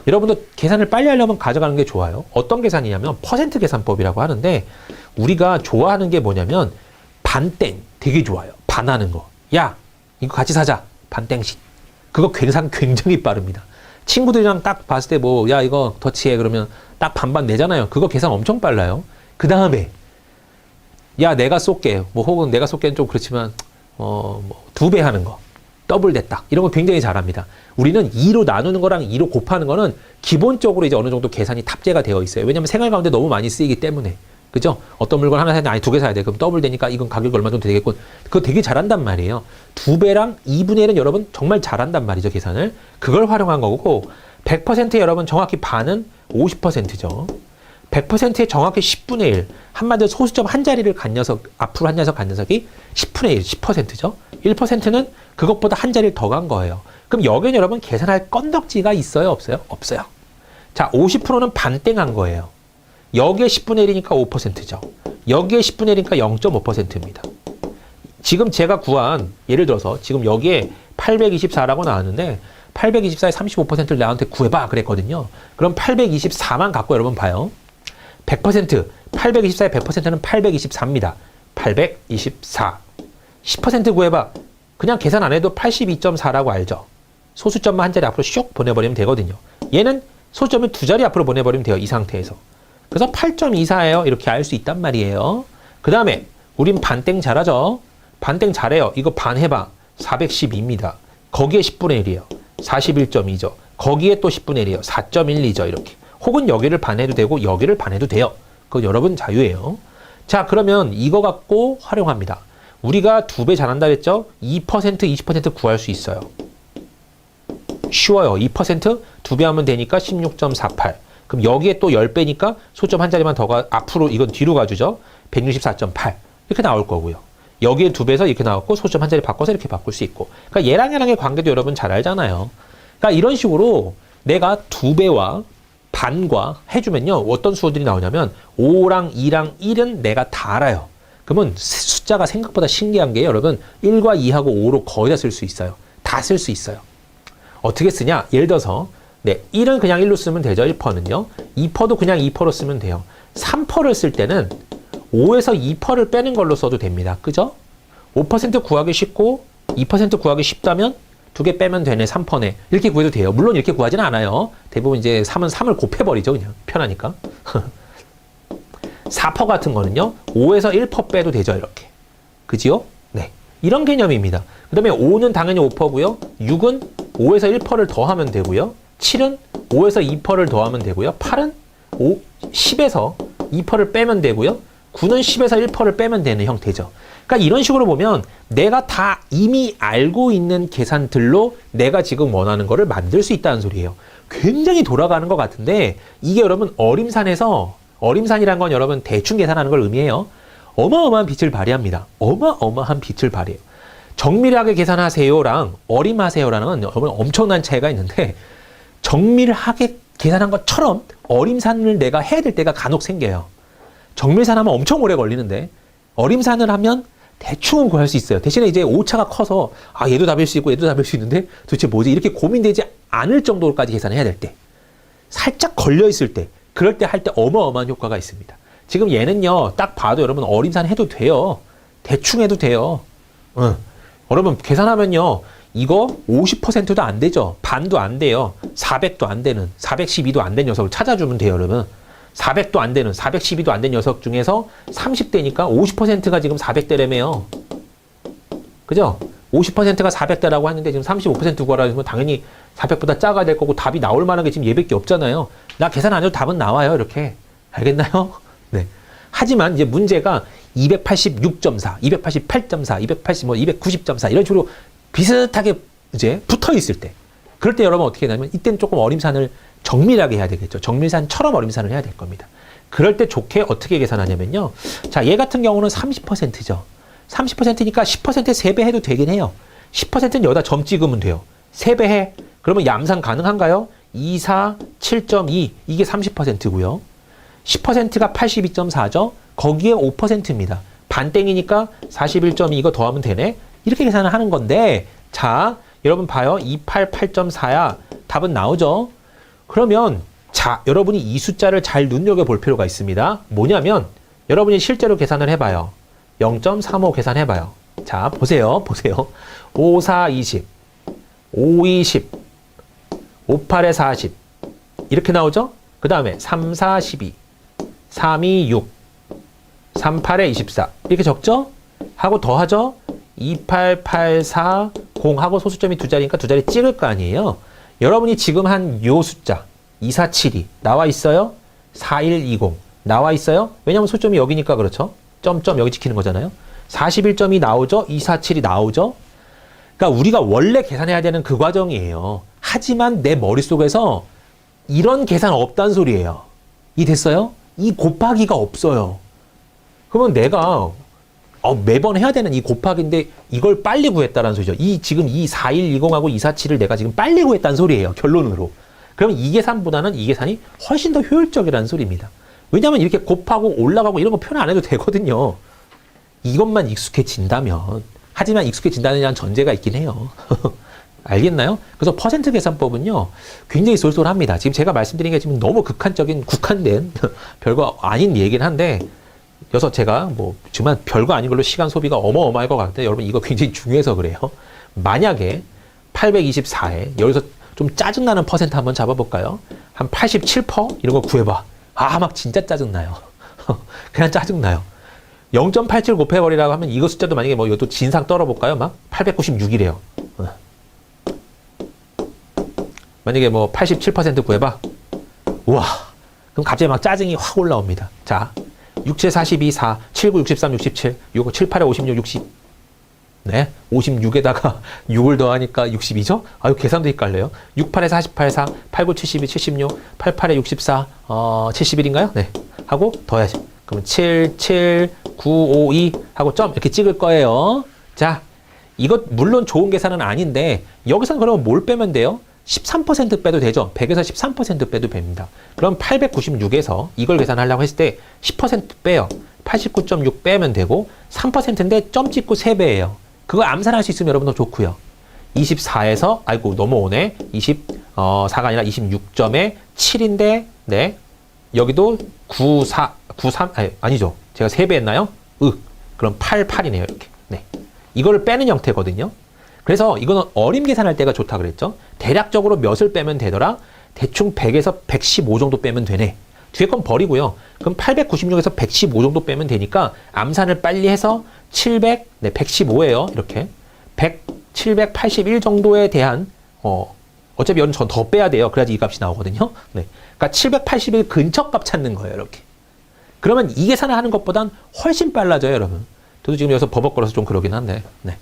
여러분도 계산을 빨리 하려면 가져가는 게 좋아요. 어떤 계산이냐면 퍼센트 계산법이라고 하는데 우리가 좋아하는 게 뭐냐면 반땡 되게 좋아요. 반하는 거. 야, 이거 같이 사자. 반땡씩. 그거 계산 굉장히 빠릅니다. 친구들이랑 딱 봤을 때 뭐, 야, 이거 더치해. 그러면 딱 반반 내잖아요. 그거 계산 엄청 빨라요. 그 다음에, 야, 내가 쏠게. 뭐, 혹은 내가 쏠게는 좀 그렇지만, 뭐, 2배 하는 거. 더블 됐다. 이런 거 굉장히 잘합니다. 우리는 2로 나누는 거랑 2로 곱하는 거는 기본적으로 이제 어느 정도 계산이 탑재가 되어 있어요. 왜냐면 생활 가운데 너무 많이 쓰이기 때문에. 그죠? 어떤 물건 하나 사는데 아니 2개 사야 돼. 그럼 더블 되니까 이건 가격이 얼마 정도 되겠군. 그거 되게 잘한단 말이에요. 2배랑 2분의 1은 여러분 정말 잘한단 말이죠. 계산을. 그걸 활용한 거고 100% 여러분 정확히 반은 50%죠. 100%에 정확히 10분의 1. 한마디로 소수점 한 자리를 간 녀석, 앞으로 한 녀석 간 녀석이 10분의 1, 10%죠. 1%는 그것보다 한 자리를 더 간 거예요. 그럼 여기는 여러분 계산할 건덕지가 있어요? 없어요? 없어요. 자, 50%는 반땡한 거예요. 여기에 10분의 1이니까 5%죠. 여기에 10분의 1이니까 0.5%입니다. 지금 제가 구한, 예를 들어서 지금 여기에 824라고 나왔는데 824에 35%를 나한테 구해봐 그랬거든요. 그럼 824만 갖고 여러분 봐요. 100%, 824의 100%는 824입니다. 824. 10% 구해봐. 그냥 계산 안 해도 82.4라고 알죠. 소수점만 한 자리 앞으로 슉 보내버리면 되거든요. 얘는 소수점을 2자리 앞으로 보내버리면 돼요. 이 상태에서. 그래서 8.24예요. 이렇게 알 수 있단 말이에요. 그 다음에 우린 반땡 잘하죠. 반땡 잘해요. 이거 반 해봐. 412입니다. 거기에 10분의 1이에요. 41.2죠. 거기에 또 10분의 1이에요. 4.12죠. 이렇게. 혹은 여기를 반해도 되고 여기를 반해도 돼요. 그거 여러분 자유예요. 자, 그러면 이거 갖고 활용합니다. 우리가 2배 잘한다 했죠? 2%, 20% 구할 수 있어요. 쉬워요. 2% 2배 하면 되니까 16.48. 그럼 여기에 또 10배니까 소점 한 자리만 더 앞으로 이건 뒤로 가주죠. 164.8 이렇게 나올 거고요. 여기에 2배에서 이렇게 나왔고 소점 한 자리 바꿔서 이렇게 바꿀 수 있고. 그러니까 얘랑의 관계도 여러분 잘 알잖아요. 그러니까 이런 식으로 내가 2배와 반과 해주면요. 어떤 수들이 나오냐면 5랑 2랑 1은 내가 다 알아요. 그러면 숫자가 생각보다 신기한 게 여러분 1과 2하고 5로 거의 다 쓸 수 있어요. 다 쓸 수 있어요. 어떻게 쓰냐? 예를 들어서 네, 1은 그냥 1로 쓰면 되죠. 1%는요. 2%도 그냥 2%로 쓰면 돼요. 3%를 쓸 때는 5에서 2%를 빼는 걸로 써도 됩니다. 그죠? 5% 구하기 쉽고 2% 구하기 쉽다면 2개 빼면 되네. 3%네. 이렇게 구해도 돼요. 물론 이렇게 구하지는 않아요. 대부분 이제 3은 3을 곱해버리죠. 그냥 편하니까. 4% 같은 거는요. 5에서 1% 빼도 되죠. 이렇게. 그지요? 네. 이런 개념입니다. 그 다음에 5는 당연히 5%고요. 6은 5에서 1%를 더하면 되고요. 7은 5에서 2%를 더하면 되고요. 8은 10에서 2%를 빼면 되고요. 9는 10에서 1%를 빼면 되는 형태죠. 그러니까 이런 식으로 보면 내가 다 이미 알고 있는 계산들로 내가 지금 원하는 거를 만들 수 있다는 소리예요. 굉장히 돌아가는 것 같은데 이게 여러분 어림산이란 건 여러분 대충 계산하는 걸 의미해요. 어마어마한 빛을 발휘합니다. 어마어마한 빛을 발휘해요. 정밀하게 계산하세요랑 어림하세요라는 건 여러분 엄청난 차이가 있는데 정밀하게 계산한 것처럼 어림산을 내가 해야 될 때가 간혹 생겨요. 정밀산하면 엄청 오래 걸리는데 어림산을 하면 대충은 구할 수 있어요. 대신에 이제 오차가 커서 아 얘도 답일 수 있고 얘도 답일 수 있는데 도대체 뭐지? 이렇게 고민되지 않을 정도로까지 계산해야 될 때 살짝 걸려있을 때 그럴 때 할 때 어마어마한 효과가 있습니다. 지금 얘는요 딱 봐도 여러분 어림산 해도 돼요. 대충 해도 돼요. 여러분 계산하면요 이거 50%도 안 되죠. 반도 안 돼요. 400도 안 되는 412도 안 된 녀석을 찾아주면 돼요. 여러분 400도 안 되는 412도 안 된 녀석 중에서 30대니까 50%가 지금 400대라며요. 그죠? 50%가 400대라고 하는데 지금 35% 구하라 하면 당연히 400보다 작아야 될 거고 답이 나올 만한 게 지금 얘밖에 없잖아요. 나 계산 안 해도 답은 나와요. 이렇게. 알겠나요? 네. 하지만 이제 문제가 286.4, 288.4, 290.4 이런 식으로 비슷하게 이제 붙어 있을 때 그럴 때 여러분 어떻게 하냐면 이때는 조금 어림산을 정밀하게 해야 되겠죠. 정밀산처럼 어림산을 해야 될 겁니다. 그럴 때 좋게 어떻게 계산하냐면요. 자, 얘 같은 경우는 30%죠. 30%니까 10%에 3배 해도 되긴 해요. 10%는 여기다 점 찍으면 돼요. 3배 해. 그러면 얌산 가능한가요? 2, 4, 7.2 이게 30%고요. 10%가 82.4죠. 거기에 5%입니다. 반땡이니까 41.2 이거 더하면 되네. 이렇게 계산을 하는 건데 자, 여러분 봐요. 288.4야. 답은 나오죠. 그러면 자, 여러분이 이 숫자를 잘 눈여겨볼 필요가 있습니다. 뭐냐면 여러분이 실제로 계산을 해봐요. 0.35 계산해봐요. 자, 보세요. 5, 4, 20 5, 20 5, 8에 40 이렇게 나오죠? 그 다음에 3, 4, 12 3, 2, 6 3, 8에 24 이렇게 적죠? 하고 더하죠? 2, 8, 8, 4, 0 하고 소수점이 두 자리니까 두 자리 찍을 거 아니에요? 여러분이 지금 한 요 숫자 2, 4, 7이 나와 있어요? 4, 1, 20 나와 있어요? 왜냐면 소수점이 여기니까 그렇죠? 점점 여기 찍히는 거잖아요? 41점이 나오죠? 2, 4, 7이 나오죠? 그러니까 우리가 원래 계산해야 되는 그 과정이에요. 하지만 내 머릿속에서 이런 계산 없단 소리예요. 이 됐어요? 이 곱하기가 없어요. 그러면 내가 매번 해야 되는 이 곱하기인데 이걸 빨리 구했다는 소리죠. 지금 이 4120하고 247을 내가 지금 빨리 구했다는 소리예요. 결론으로. 그러면 이 계산보다는 이 계산이 훨씬 더 효율적이라는 소리입니다. 왜냐하면 이렇게 곱하고 올라가고 이런 거 표현 안 해도 되거든요. 이것만 익숙해진다면. 하지만 익숙해진다는 한 전제가 있긴 해요. 알겠나요? 그래서 퍼센트 계산법은요, 굉장히 쏠쏠합니다. 지금 제가 말씀드린 게 지금 너무 국한된 별거 아닌 얘기긴 한데, 그래서 제가 정말 별거 아닌 걸로 시간 소비가 어마어마할 것 같은데, 여러분 이거 굉장히 중요해서 그래요. 만약에 824에, 여기서 좀 짜증나는 퍼센트 한번 잡아볼까요? 한 87% 이런 거 구해봐. 막 진짜 짜증나요. 그냥 짜증나요. 0.87 곱해버리라고 하면 이거 숫자도 만약에 이것도 진상 떨어볼까요? 막 896이래요. 만약에 87% 구해봐. 우와. 그럼 갑자기 막 짜증이 확 올라옵니다. 자, 6, 7, 42, 4, 7, 9, 63, 67, 6, 7, 8에 56, 60. 네. 56에다가 6을 더하니까 62죠? 아유, 계산도 헷갈려요. 6, 8에 48, 4, 8, 9, 72, 76, 8, 8에 64, 71인가요? 네. 하고 더해야지. 그러면 7, 7, 9, 5, 2 하고 점 이렇게 찍을 거예요. 자, 이것 물론 좋은 계산은 아닌데 여기서는 그러면 뭘 빼면 돼요? 13% 빼도 되죠. 100에서 13% 빼도 됩니다. 그럼 896에서 이걸 계산하려고 했을 때 10% 빼요. 89.6 빼면 되고 3%인데 점 찍고 3배예요. 그거 암산할 수 있으면 여러분도 좋고요. 24에서 아이고 넘어오네. 24가 아니라 26점에 7인데 네. 여기도 94, 93 아니죠. 제가 3배 했나요? 그럼 88이네요. 이렇게. 네. 이거를 빼는 형태거든요. 그래서 이거는 어림 계산할 때가 좋다 그랬죠. 대략적으로 몇을 빼면 되더라? 대충 100에서 115 정도 빼면 되네. 뒤에 건 버리고요. 그럼 896에서 115 정도 빼면 되니까 암산을 빨리 해서 700, 네, 115예요. 이렇게. 100, 781 정도에 대한 어차피 여기는 더 빼야 돼요. 그래야지 이 값이 나오거든요. 네. 그러니까 781 근처 값 찾는 거예요. 이렇게. 그러면 이 계산을 하는 것보단 훨씬 빨라져요, 여러분. 저도 지금 여기서 버벅거려서 좀 그러긴 한데. 네.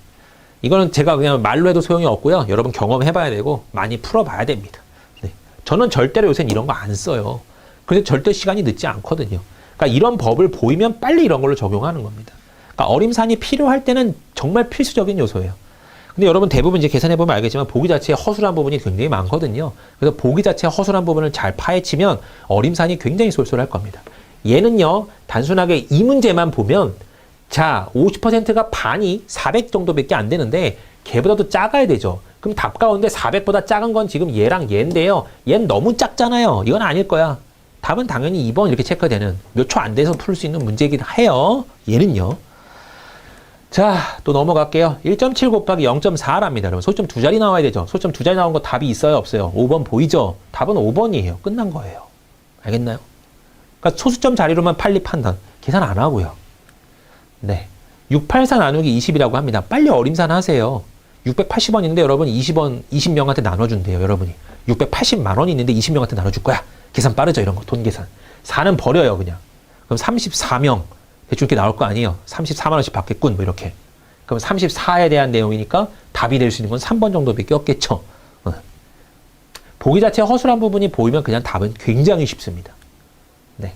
이거는 제가 그냥 말로 해도 소용이 없고요. 여러분 경험해봐야 되고 많이 풀어봐야 됩니다. 네. 저는 절대로 요새는 이런 거 안 써요. 그래서 절대 시간이 늦지 않거든요. 그러니까 이런 법을 보이면 빨리 이런 걸로 적용하는 겁니다. 그러니까 어림산이 필요할 때는 정말 필수적인 요소예요. 근데 여러분 대부분 이제 계산해보면 알겠지만 보기 자체에 허술한 부분이 굉장히 많거든요. 그래서 보기 자체에 허술한 부분을 잘 파헤치면 어림산이 굉장히 쏠쏠할 겁니다. 얘는요, 단순하게 이 문제만 보면 자, 50%가 반이 400 정도밖에 안 되는데 걔보다도 작아야 되죠. 그럼 답 가운데 400보다 작은 건 지금 얘랑 얘인데요. 얘는 너무 작잖아요. 이건 아닐 거야. 답은 당연히 2번 이렇게 체크되는 몇 초 안 돼서 풀 수 있는 문제이긴 해요. 얘는요. 자, 또 넘어갈게요. 1.7 곱하기 0.4랍니다. 여러분 소수점 두 자리 나와야 되죠. 소수점 두 자리 나온 거 답이 있어요? 없어요? 5번 보이죠? 답은 5번이에요. 끝난 거예요. 알겠나요? 그러니까 소수점 자리로만 빨리 판단. 계산 안 하고요. 네. 684 나누기 20이라고 합니다. 빨리 어림산 하세요. 680원인데 여러분 20원, 20명한테 나눠준대요. 여러분이. 680만 원이 있는데 20명한테 나눠줄 거야. 계산 빠르죠. 이런 거. 돈 계산. 4는 버려요. 그냥. 그럼 34명. 대충 이렇게 나올 거 아니에요. 34만 원씩 받겠군. 뭐 이렇게. 그럼 34에 대한 내용이니까 답이 될 수 있는 건 3번 정도밖에 없겠죠. 보기 자체 허술한 부분이 보이면 그냥 답은 굉장히 쉽습니다. 네.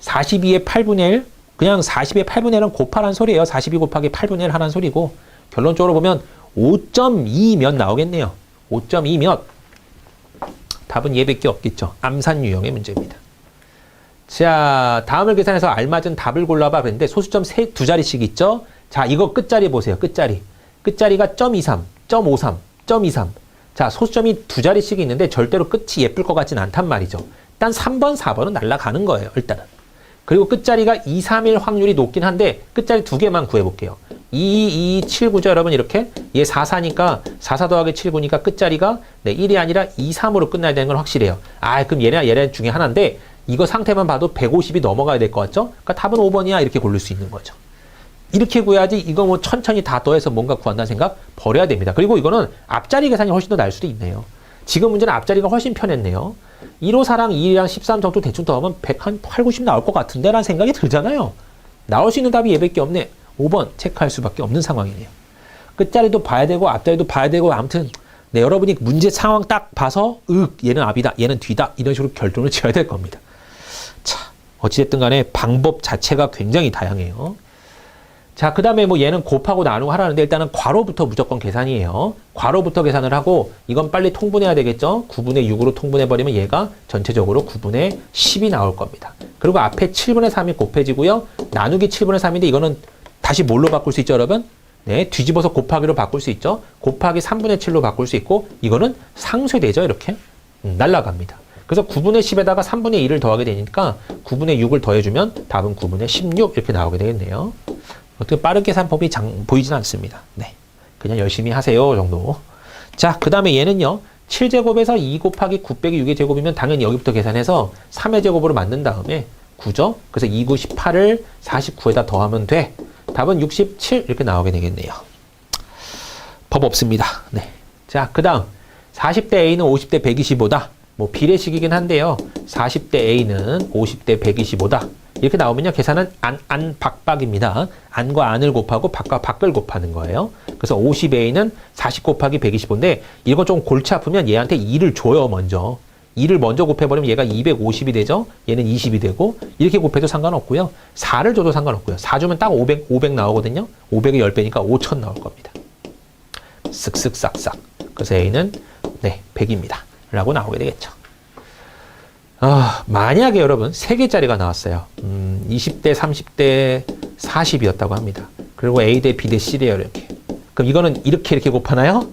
42의 8분의 1, 그냥 40의 8분의 1은 곱하라는 소리예요. 42 곱하기 8분의 1 하라는 소리고, 결론적으로 보면 5.2몇 나오겠네요. 5.2몇. 답은 얘밖에 없겠죠. 암산 유형의 문제입니다. 자, 다음을 계산해서 알맞은 답을 골라봐 그랬는데 소수점 두 자리씩 있죠. 자, 이거 끝자리 보세요. 끝자리. 끝자리가 .23, .53, .23. 자, 소수점이 두 자리씩 있는데 절대로 끝이 예쁠 것 같진 않단 말이죠. 일단 3번, 4번은 날아가는 거예요. 일단은. 그리고 끝자리가 2, 3일 확률이 높긴 한데 끝자리 두 개만 구해볼게요. 2, 2, 7, 9죠, 여러분. 이렇게. 얘 4, 4니까 4, 4 더하기 7, 9니까 끝자리가 1이 아니라 2, 3으로 끝나야 되는 건 확실해요. 아, 그럼 얘네 중에 하나인데 이거 상태만 봐도 150이 넘어가야 될 것 같죠? 그러니까 답은 5번이야. 이렇게 고를 수 있는 거죠. 이렇게 구해야지 이거 뭐 천천히 다 더해서 뭔가 구한다는 생각 버려야 됩니다. 그리고 이거는 앞자리 계산이 훨씬 더 날 수도 있네요. 지금 문제는 앞자리가 훨씬 편했네요. 1호 4랑 2랑 13 정도 대충 더하면 100, 한 8, 90 나올 것 같은데 라는 생각이 들잖아요. 나올 수 있는 답이 얘밖에 없네. 5번 체크할 수밖에 없는 상황이네요. 끝자리도 봐야 되고 앞자리도 봐야 되고 아무튼 네, 여러분이 문제 상황 딱 봐서 얘는 앞이다, 얘는 뒤다 이런 식으로 결론을 지어야 될 겁니다. 자, 어찌됐든 간에 방법 자체가 굉장히 다양해요. 자, 그 다음에 뭐 얘는 곱하고 나누고 하라는데 일단은 괄호부터 무조건 계산이에요. 괄호부터 계산을 하고 이건 빨리 통분해야 되겠죠? 9분의 6으로 통분해버리면 얘가 전체적으로 9분의 10이 나올 겁니다. 그리고 앞에 7분의 3이 곱해지고요. 나누기 7분의 3인데 이거는 다시 뭘로 바꿀 수 있죠, 여러분? 네, 뒤집어서 곱하기로 바꿀 수 있죠. 곱하기 3분의 7로 바꿀 수 있고 이거는 상쇄되죠, 이렇게. 날라갑니다. 그래서 9분의 10에다가 3분의 1을 더하게 되니까 9분의 6을 더해주면 답은 9분의 16 이렇게 나오게 되겠네요. 어떻게 빠른 계산법이 보이진 않습니다. 네, 그냥 열심히 하세요 정도. 자, 그 다음에 얘는요. 7제곱에서 2 곱하기 9 빼기 6의 제곱이면 당연히 여기부터 계산해서 3의 제곱으로 만든 다음에 9죠. 그래서 2, 9, 18을 49에다 더하면 돼. 답은 67 이렇게 나오게 되겠네요. 법 없습니다. 네. 자, 그 다음 40대 A는 50대 125다. 뭐 비례식이긴 한데요. 40대 A는 50대 125다. 이렇게 나오면요. 계산은 박박입니다. 안과 안을 곱하고 박과 박을 곱하는 거예요. 그래서 50A는 40 곱하기 125인데 이건 좀 골치 아프면 얘한테 2를 줘요. 먼저. 2를 먼저 곱해버리면 얘가 250이 되죠. 얘는 20이 되고 이렇게 곱해도 상관없고요. 4를 줘도 상관없고요. 4 주면 딱 500 나오거든요. 500의 10배니까 5000 나올 겁니다. 쓱쓱 싹싹. 그래서 A는 네 100입니다. 라고 나오게 되겠죠. 만약에 여러분 3개짜리가 나왔어요. 20대, 30대, 40이었다고 합니다. 그리고 A 대 B 대 C래요. 이렇게. 그럼 이거는 이렇게 곱하나요?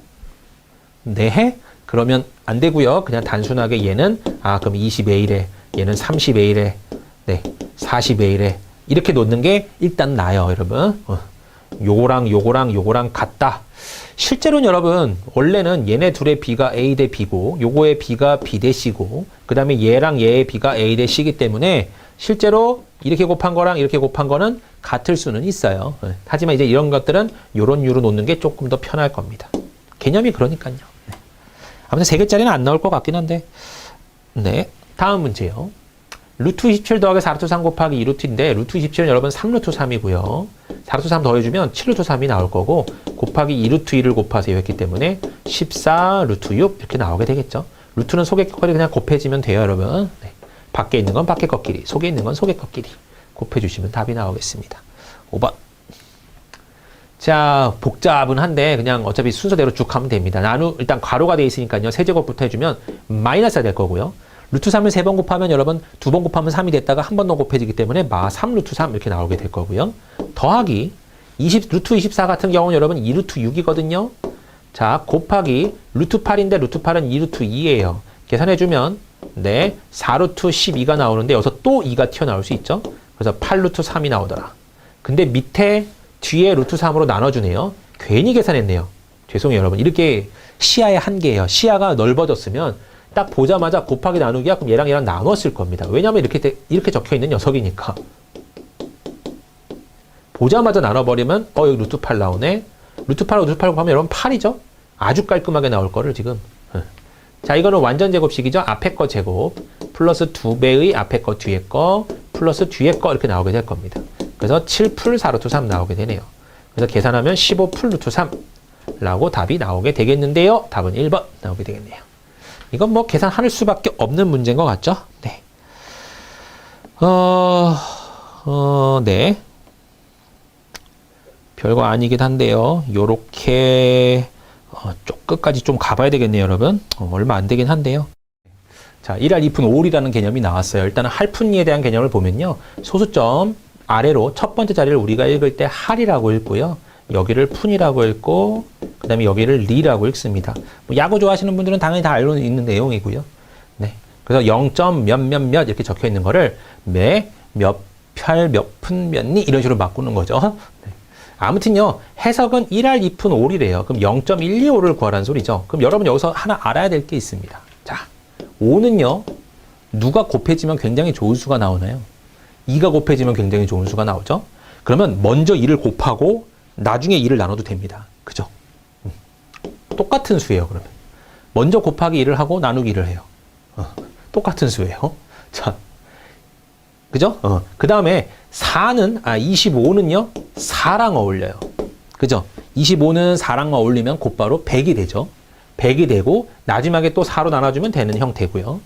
네. 그러면 안 되고요. 그냥 단순하게 얘는 그럼 20A래, 얘는 30A래, 네, 40A래 이렇게 놓는 게 일단 나아요, 여러분. 요거랑 같다. 실제로는 여러분 원래는 얘네 둘의 B가 A 대 B고 요거의 B가 B 대 C고 그 다음에 얘랑 얘의 B가 A 대 C이기 때문에 실제로 이렇게 곱한 거랑 이렇게 곱한 거는 같을 수는 있어요. 하지만 이제 이런 것들은 요런 유로 놓는 게 조금 더 편할 겁니다. 개념이 그러니까요. 네. 아무튼 3개짜리는 안 나올 것 같긴 한데 네, 다음 문제요. 루트 27 더하기 4루트 3 곱하기 2루트인데 루트 27은 여러분 3루트 3이고요. 4루트 3 더해주면 7루트 3이 나올 거고 곱하기 2루트 2를 곱하세요 했기 때문에 14 루트 6 이렇게 나오게 되겠죠. 루트는 속의 것끼리 그냥 곱해지면 돼요, 여러분. 네. 밖에 있는 건 밖의 것끼리, 속에 있는 건 속의 것끼리 곱해주시면 답이 나오겠습니다. 5번. 자, 복잡은 한데 그냥 어차피 순서대로 쭉 하면 됩니다. 일단 괄호가 돼 있으니까요. 세제곱부터 해주면 마이너스가 될 거고요. 루트 3을 3번 곱하면 여러분 2번 곱하면 3이 됐다가 한 번 더 곱해지기 때문에 3 루트 3 이렇게 나오게 될 거고요. 더하기 루트 24 같은 경우는 여러분 2루트 6이거든요. 자, 곱하기 루트 8인데 루트 8은 2루트 2예요. 계산해주면 네 4루트 12가 나오는데 여기서 또 2가 튀어나올 수 있죠. 그래서 8루트 3이 나오더라. 근데 밑에 뒤에 루트 3으로 나눠주네요. 괜히 계산했네요. 죄송해요, 여러분. 이렇게 시야의 한계예요. 시야가 넓어졌으면 딱 보자마자 곱하기 나누기야 그럼 얘랑 나눴을 겁니다. 왜냐하면 이렇게 적혀있는 녀석이니까. 보자마자 나눠버리면 여기 루트 8 나오네. 루트 8하고 루트 8 곱하면 여러분 8이죠? 아주 깔끔하게 나올 거를 지금. 자, 이거는 완전 제곱식이죠. 앞에 거 제곱 플러스 2배의 앞에 거 뒤에 거 플러스 뒤에 거 이렇게 나오게 될 겁니다. 그래서 7풀 4루트 3 나오게 되네요. 그래서 계산하면 15풀 루트 3 라고 답이 나오게 되겠는데요. 답은 1번 나오게 되겠네요. 이건 뭐 계산할 수밖에 없는 문제인 것 같죠? 네. 네. 별거 아니긴 한데요. 요렇게 끝까지 좀 가봐야 되겠네요, 여러분. 얼마 안 되긴 한데요. 자, 1할 2푼 5리라는 개념이 나왔어요. 일단은 할푼이에 대한 개념을 보면요. 소수점 아래로 첫 번째 자리를 우리가 읽을 때 할이라고 읽고요. 여기를 푼이라고 읽고 그 다음에 여기를 리라고 읽습니다. 뭐 야구 좋아하시는 분들은 당연히 다 알고 있는 내용이고요. 네. 그래서 0. 몇 이렇게 적혀 있는 거를 몇 팔, 몇 푼, 몇 리 이런 식으로 바꾸는 거죠. 네. 아무튼요, 해석은 1할 2푼 5리래요. 그럼 0.125를 구하라는 소리죠. 그럼 여러분 여기서 하나 알아야 될 게 있습니다. 자, 5는요, 누가 곱해지면 굉장히 좋은 수가 나오나요? 2가 곱해지면 굉장히 좋은 수가 나오죠. 그러면 먼저 2를 곱하고 나중에 2를 나눠도 됩니다. 그죠? 똑같은 수예요, 그러면. 먼저 곱하기 2를 하고 나누기를 해요. 똑같은 수예요. 자, 그죠? 그 다음에 25는요, 4랑 어울려요. 그죠? 25는 4랑 어울리면 곧바로 100이 되죠. 100이 되고, 마지막에 또 4로 나눠주면 되는 형태고요.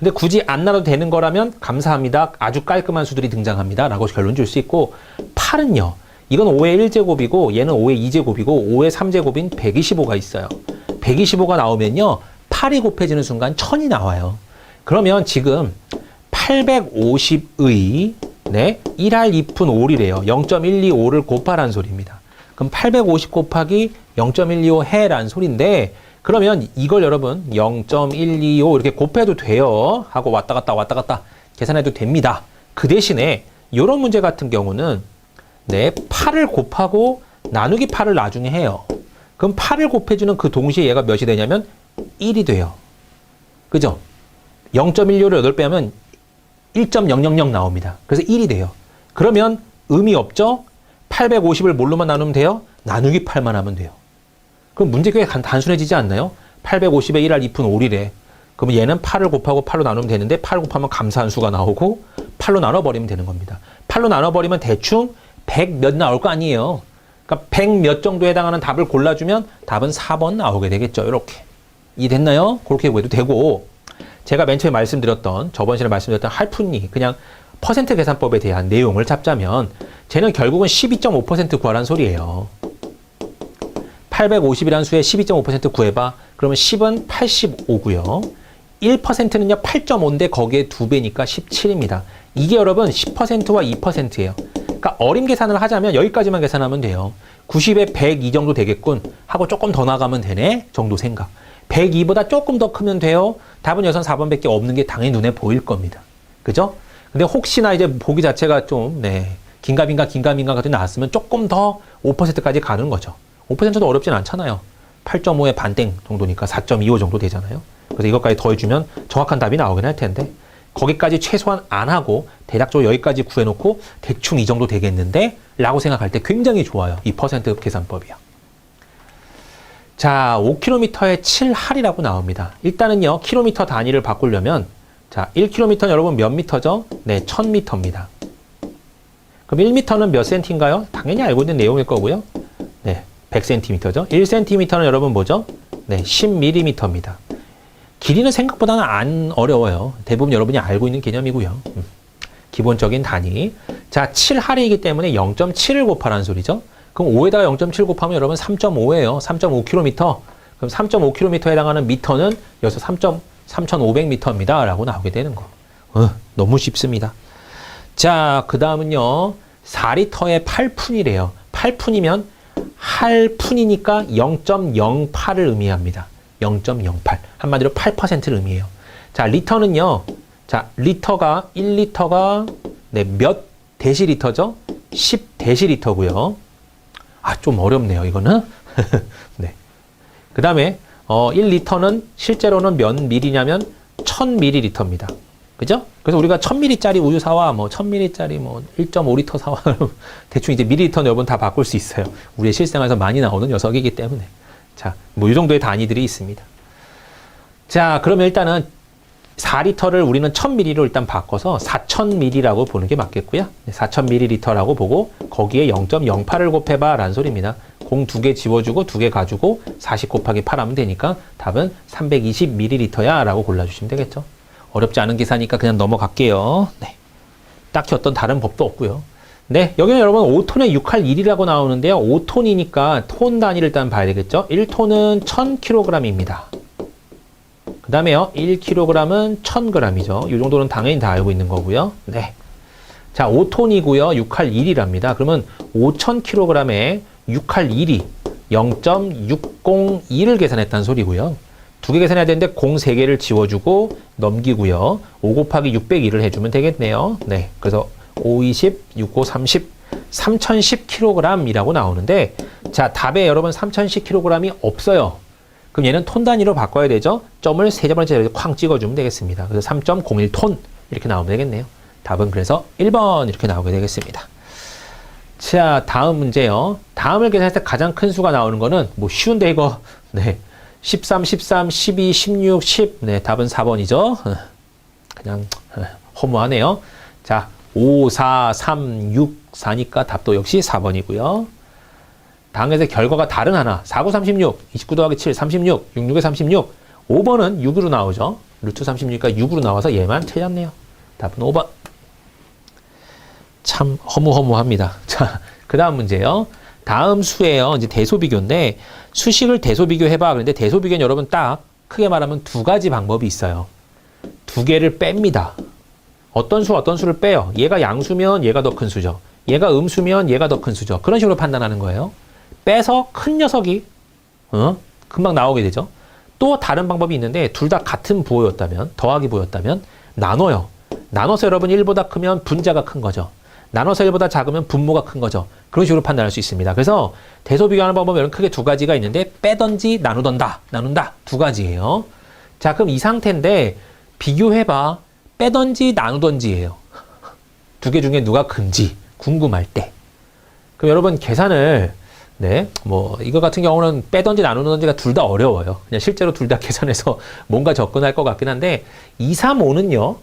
근데 굳이 안 나눠도 되는 거라면 감사합니다. 아주 깔끔한 수들이 등장합니다. 라고 결론 줄 수 있고, 8은요, 이건 5의 1제곱이고, 얘는 5의 2제곱이고, 5의 3제곱인 125가 있어요. 125가 나오면요, 8이 곱해지는 순간 1000이 나와요. 그러면 지금 850의 1할 2푼 5리래요. 0.125를 곱하라는 소리입니다. 그럼 850 곱하기 0.125 해라는 소리인데, 그러면 이걸 여러분 0.125 이렇게 곱해도 돼요. 하고 왔다 갔다 계산해도 됩니다. 그 대신에 이런 문제 같은 경우는 8을 곱하고 나누기 8을 나중에 해요. 그럼 8을 곱해주는 그 동시에 얘가 몇이 되냐면 1이 돼요. 그죠? 0.125를 8배 하면 1.000 나옵니다. 그래서 1이 돼요. 그러면 의미 없죠? 850을 뭘로만 나누면 돼요? 나누기 8만 하면 돼요. 그럼 문제 꽤 단순해지지 않나요? 850에 1할 2푼 5리래. 그러면 얘는 8을 곱하고 8로 나누면 되는데 8을 곱하면 감사한 수가 나오고 8로 나눠버리면 되는 겁니다. 8로 나눠버리면 대충 100 몇 나올 거 아니에요. 그러니까 100 몇 정도에 해당하는 답을 골라주면 답은 4번 나오게 되겠죠. 이렇게. 이해됐나요? 그렇게 구해도 되고, 제가 맨 처음에 말씀드렸던, 저번 시간에 말씀드렸던 할푼이 그냥 퍼센트 계산법에 대한 내용을 잡자면 쟤는 결국은 12.5% 구하라는 소리예요. 850이라는 수에 12.5% 구해봐. 그러면 10은 85고요. 1%는요 8.5인데 거기에 2배니까 17입니다. 이게 여러분 10%와 2%예요. 그러니까 어림 계산을 하자면 여기까지만 계산하면 돼요. 90에 102 정도 되겠군 하고 조금 더 나가면 되네 정도 생각. 102보다 조금 더 크면 돼요. 답은 여기선 4번밖에 없는 게 당연히 눈에 보일 겁니다. 그죠? 근데 혹시나 이제 보기 자체가 좀 긴가민가 같은 게 나왔으면 조금 더 5%까지 가는 거죠. 5%도 어렵진 않잖아요. 8.5의 반땡 정도니까 4.25 정도 되잖아요. 그래서 이것까지 더해주면 정확한 답이 나오긴 할 텐데, 거기까지 최소한 안 하고 대략적으로 여기까지 구해놓고 대충 이 정도 되겠는데 라고 생각할 때 굉장히 좋아요. 이 퍼센트 계산법이요. 자, 5km에 7할이라고 나옵니다. 일단은요, 킬로미터 단위를 바꾸려면, 자, 1km는 여러분 몇 미터죠? 네, 1000m입니다. 그럼 1m는 몇 cm인가요? 당연히 알고 있는 내용일 거고요. 네, 100cm죠. 1cm는 여러분 뭐죠? 네, 10mm입니다. 길이는 생각보다는 안 어려워요. 대부분 여러분이 알고 있는 개념이고요. 기본적인 단위. 자, 7할이기 때문에 0.7을 곱하라는 소리죠. 그럼 5에다가 0.7 곱하면 여러분 3.5예요. 3.5km. 그럼 3.5km에 해당하는 미터는 여기서 3,500m입니다. 라고 나오게 되는 거. 너무 쉽습니다. 자, 그 다음은요. 4리터에 8푼이래요. 8푼이면 할푼이니까 0.08을 의미합니다. 0.08. 한마디로 8%를 의미해요. 자, 리터는요. 자, 리터가 1리터가 몇 데시리터죠? 10데시리터고요. 아, 좀 어렵네요, 이거는. 네. 그 다음에 1리터는 실제로는 몇 밀리냐면 1000ml입니다. 그죠? 그래서 우리가 1000ml짜리 우유 사와, 1000ml짜리 1.5리터 사와, 대충 이제 밀리리터는 여러분 다 바꿀 수 있어요. 우리의 실생활에서 많이 나오는 녀석이기 때문에. 자, 이 정도의 단위들이 있습니다. 자, 그러면 일단은 4리터를 우리는 1000ml로 일단 바꿔서 4000ml라고 보는 게 맞겠고요. 4000ml라고 보고 거기에 0.08을 곱해봐 라는 소리입니다. 공 2개 지워주고 2개 가지고 40 곱하기 8 하면 되니까 답은 320ml야 라고 골라주시면 되겠죠. 어렵지 않은 기사니까 그냥 넘어갈게요. 네. 딱히 어떤 다른 법도 없고요. 네, 여기는 여러분 5톤에 6할 1이라고 나오는데요. 5톤이니까 톤 단위를 일단 봐야 되겠죠. 1톤은 1000kg입니다. 그 다음에요, 1kg은 1000g이죠. 이 정도는 당연히 다 알고 있는 거고요. 네. 자, 5톤이고요. 6할 1이랍니다. 그러면 5000kg에 6할 1이 0.602를 계산했다는 소리고요. 2개 계산해야 되는데 공 3개를 지워주고 넘기고요. 5 곱하기 602를 해주면 되겠네요. 네. 그래서 5, 20, 6, 5, 30, 3010kg이라고 나오는데, 자, 답에 여러분 3010kg이 없어요. 그럼 얘는 톤 단위로 바꿔야 되죠? 점을 3번째 쾅 찍어주면 되겠습니다. 그래서 3.01톤 이렇게 나오면 되겠네요. 답은 그래서 1번 이렇게 나오게 되겠습니다. 자, 다음 문제요. 다음을 계산할 때 가장 큰 수가 나오는 거는 뭐 쉬운데 이거. 네. 13, 13, 12, 16, 10. 네, 답은 4번이죠. 그냥 허무하네요. 자, 5, 4, 3, 6, 4니까 답도 역시 4번이고요. 다음에서 결과가 다른 하나. 4, 9, 36, 29 더하기 7, 36, 6, 6에 36. 5번은 6으로 나오죠. 루트 36이니까 6으로 나와서 얘만 틀렸네요. 답은 5번. 참 허무합니다. 자, 그 다음 문제요. 다음 수예요. 이제 대소비교인데 수식을 대소비교해봐. 그런데 대소비교는 여러분 딱 크게 말하면 2가지 방법이 있어요. 2개를 뺍니다. 어떤 수를 빼요. 얘가 양수면 얘가 더 큰 수죠. 얘가 음수면 얘가 더 큰 수죠. 그런 식으로 판단하는 거예요. 빼서 큰 녀석이 금방 나오게 되죠. 또 다른 방법이 있는데 둘 다 같은 부호였다면, 더하기 부호였다면 나눠요. 나눠서 여러분 1보다 크면 분자가 큰 거죠. 나눠서 1보다 작으면 분모가 큰 거죠. 그런 식으로 판단할 수 있습니다. 그래서 대소비교하는 방법은 크게 2가지가 있는데 빼던지 나눈다 2가지예요. 자, 그럼 이 상태인데 비교해봐. 빼던지 나누던지예요. 2개 중에 누가 큰지 궁금할 때. 그럼 여러분 계산을 네, 뭐 이거 같은 경우는 빼던지 나누던지가 둘 다 어려워요. 그냥 실제로 둘 다 계산해서 뭔가 접근할 것 같긴 한데 2, 3, 5는요.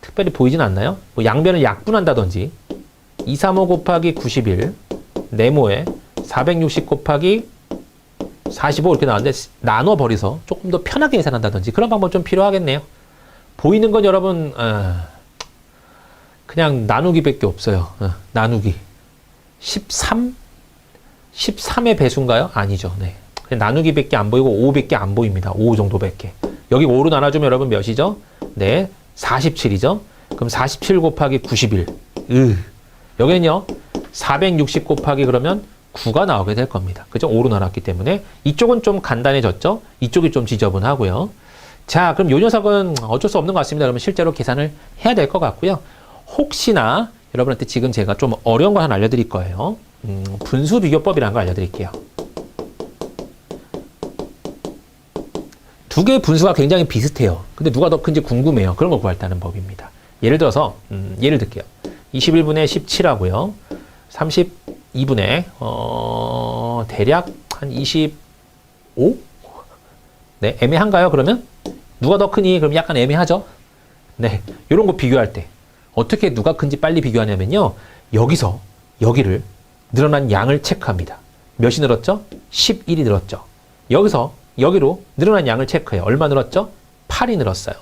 특별히 보이진 않나요? 뭐 양변을 약분한다든지 2, 3, 5 곱하기 91 네모에 460 곱하기 45 이렇게 나왔는데 나눠버려서 조금 더 편하게 계산한다든지 그런 방법 좀 필요하겠네요. 보이는 건 여러분 그냥 나누기밖에 없어요. 나누기 13? 13의 배수인가요? 아니죠. 네. 그냥 나누기밖에 안 보이고 5밖에 안 보입니다. 5 정도밖에. 여기 5로 나눠주면 여러분 몇이죠? 네, 47이죠. 그럼 47 곱하기 91. 여기는요 460 곱하기 그러면 9가 나오게 될 겁니다. 그죠? 5로 나눴기 때문에 이쪽은 좀 간단해졌죠? 이쪽이 좀 지저분하고요. 자, 그럼 이 녀석은 어쩔 수 없는 것 같습니다. 그러면 실제로 계산을 해야 될 것 같고요. 혹시나 여러분한테 지금 제가 좀 어려운 거 하나 알려드릴 거예요. 분수비교법이라는 걸 알려드릴게요. 2개의 분수가 굉장히 비슷해요. 근데 누가 더 큰지 궁금해요. 그런 걸 구할 때 하는 법입니다. 예를 들어서 예를 들게요. 21분의 17하고요. 32분의 대략 한 25? 네, 애매한가요? 그러면 누가 더 크니? 그럼 약간 애매하죠? 네, 이런 거 비교할 때 어떻게 누가 큰지 빨리 비교하냐면요. 여기서 여기를 늘어난 양을 체크합니다. 몇이 늘었죠? 11이 늘었죠. 여기서 여기로 늘어난 양을 체크해요. 얼마 늘었죠? 8이 늘었어요.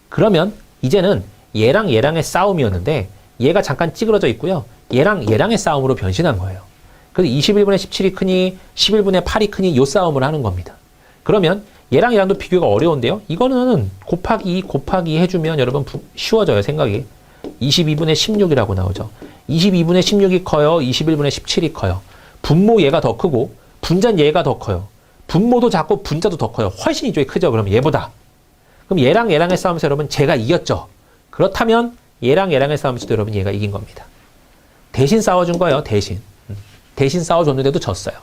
그러면 이제는 얘랑 얘랑의 싸움이었는데 얘가 잠깐 찌그러져 있고요. 얘랑 얘랑의 싸움으로 변신한 거예요. 그래서 21분의 17이 크니 11분의 8이 크니 이 싸움을 하는 겁니다. 그러면 얘랑 얘랑도 비교가 어려운데요. 이거는 곱하기 2 곱하기 2 해주면 여러분 쉬워져요. 생각이. 22분의 16이라고 나오죠. 22분의 16이 커요. 21분의 17이 커요. 분모 얘가 더 크고 분자는 얘가 더 커요. 분모도 작고 분자도 더 커요. 훨씬 이쪽이 크죠. 그럼 얘보다. 그럼 얘랑 얘랑의 싸움에서 여러분 제가 이겼죠. 그렇다면 얘랑 얘랑의 싸움에서도 여러분 얘가 이긴 겁니다. 대신 싸워준 거예요. 대신 싸워줬는데도 졌어요.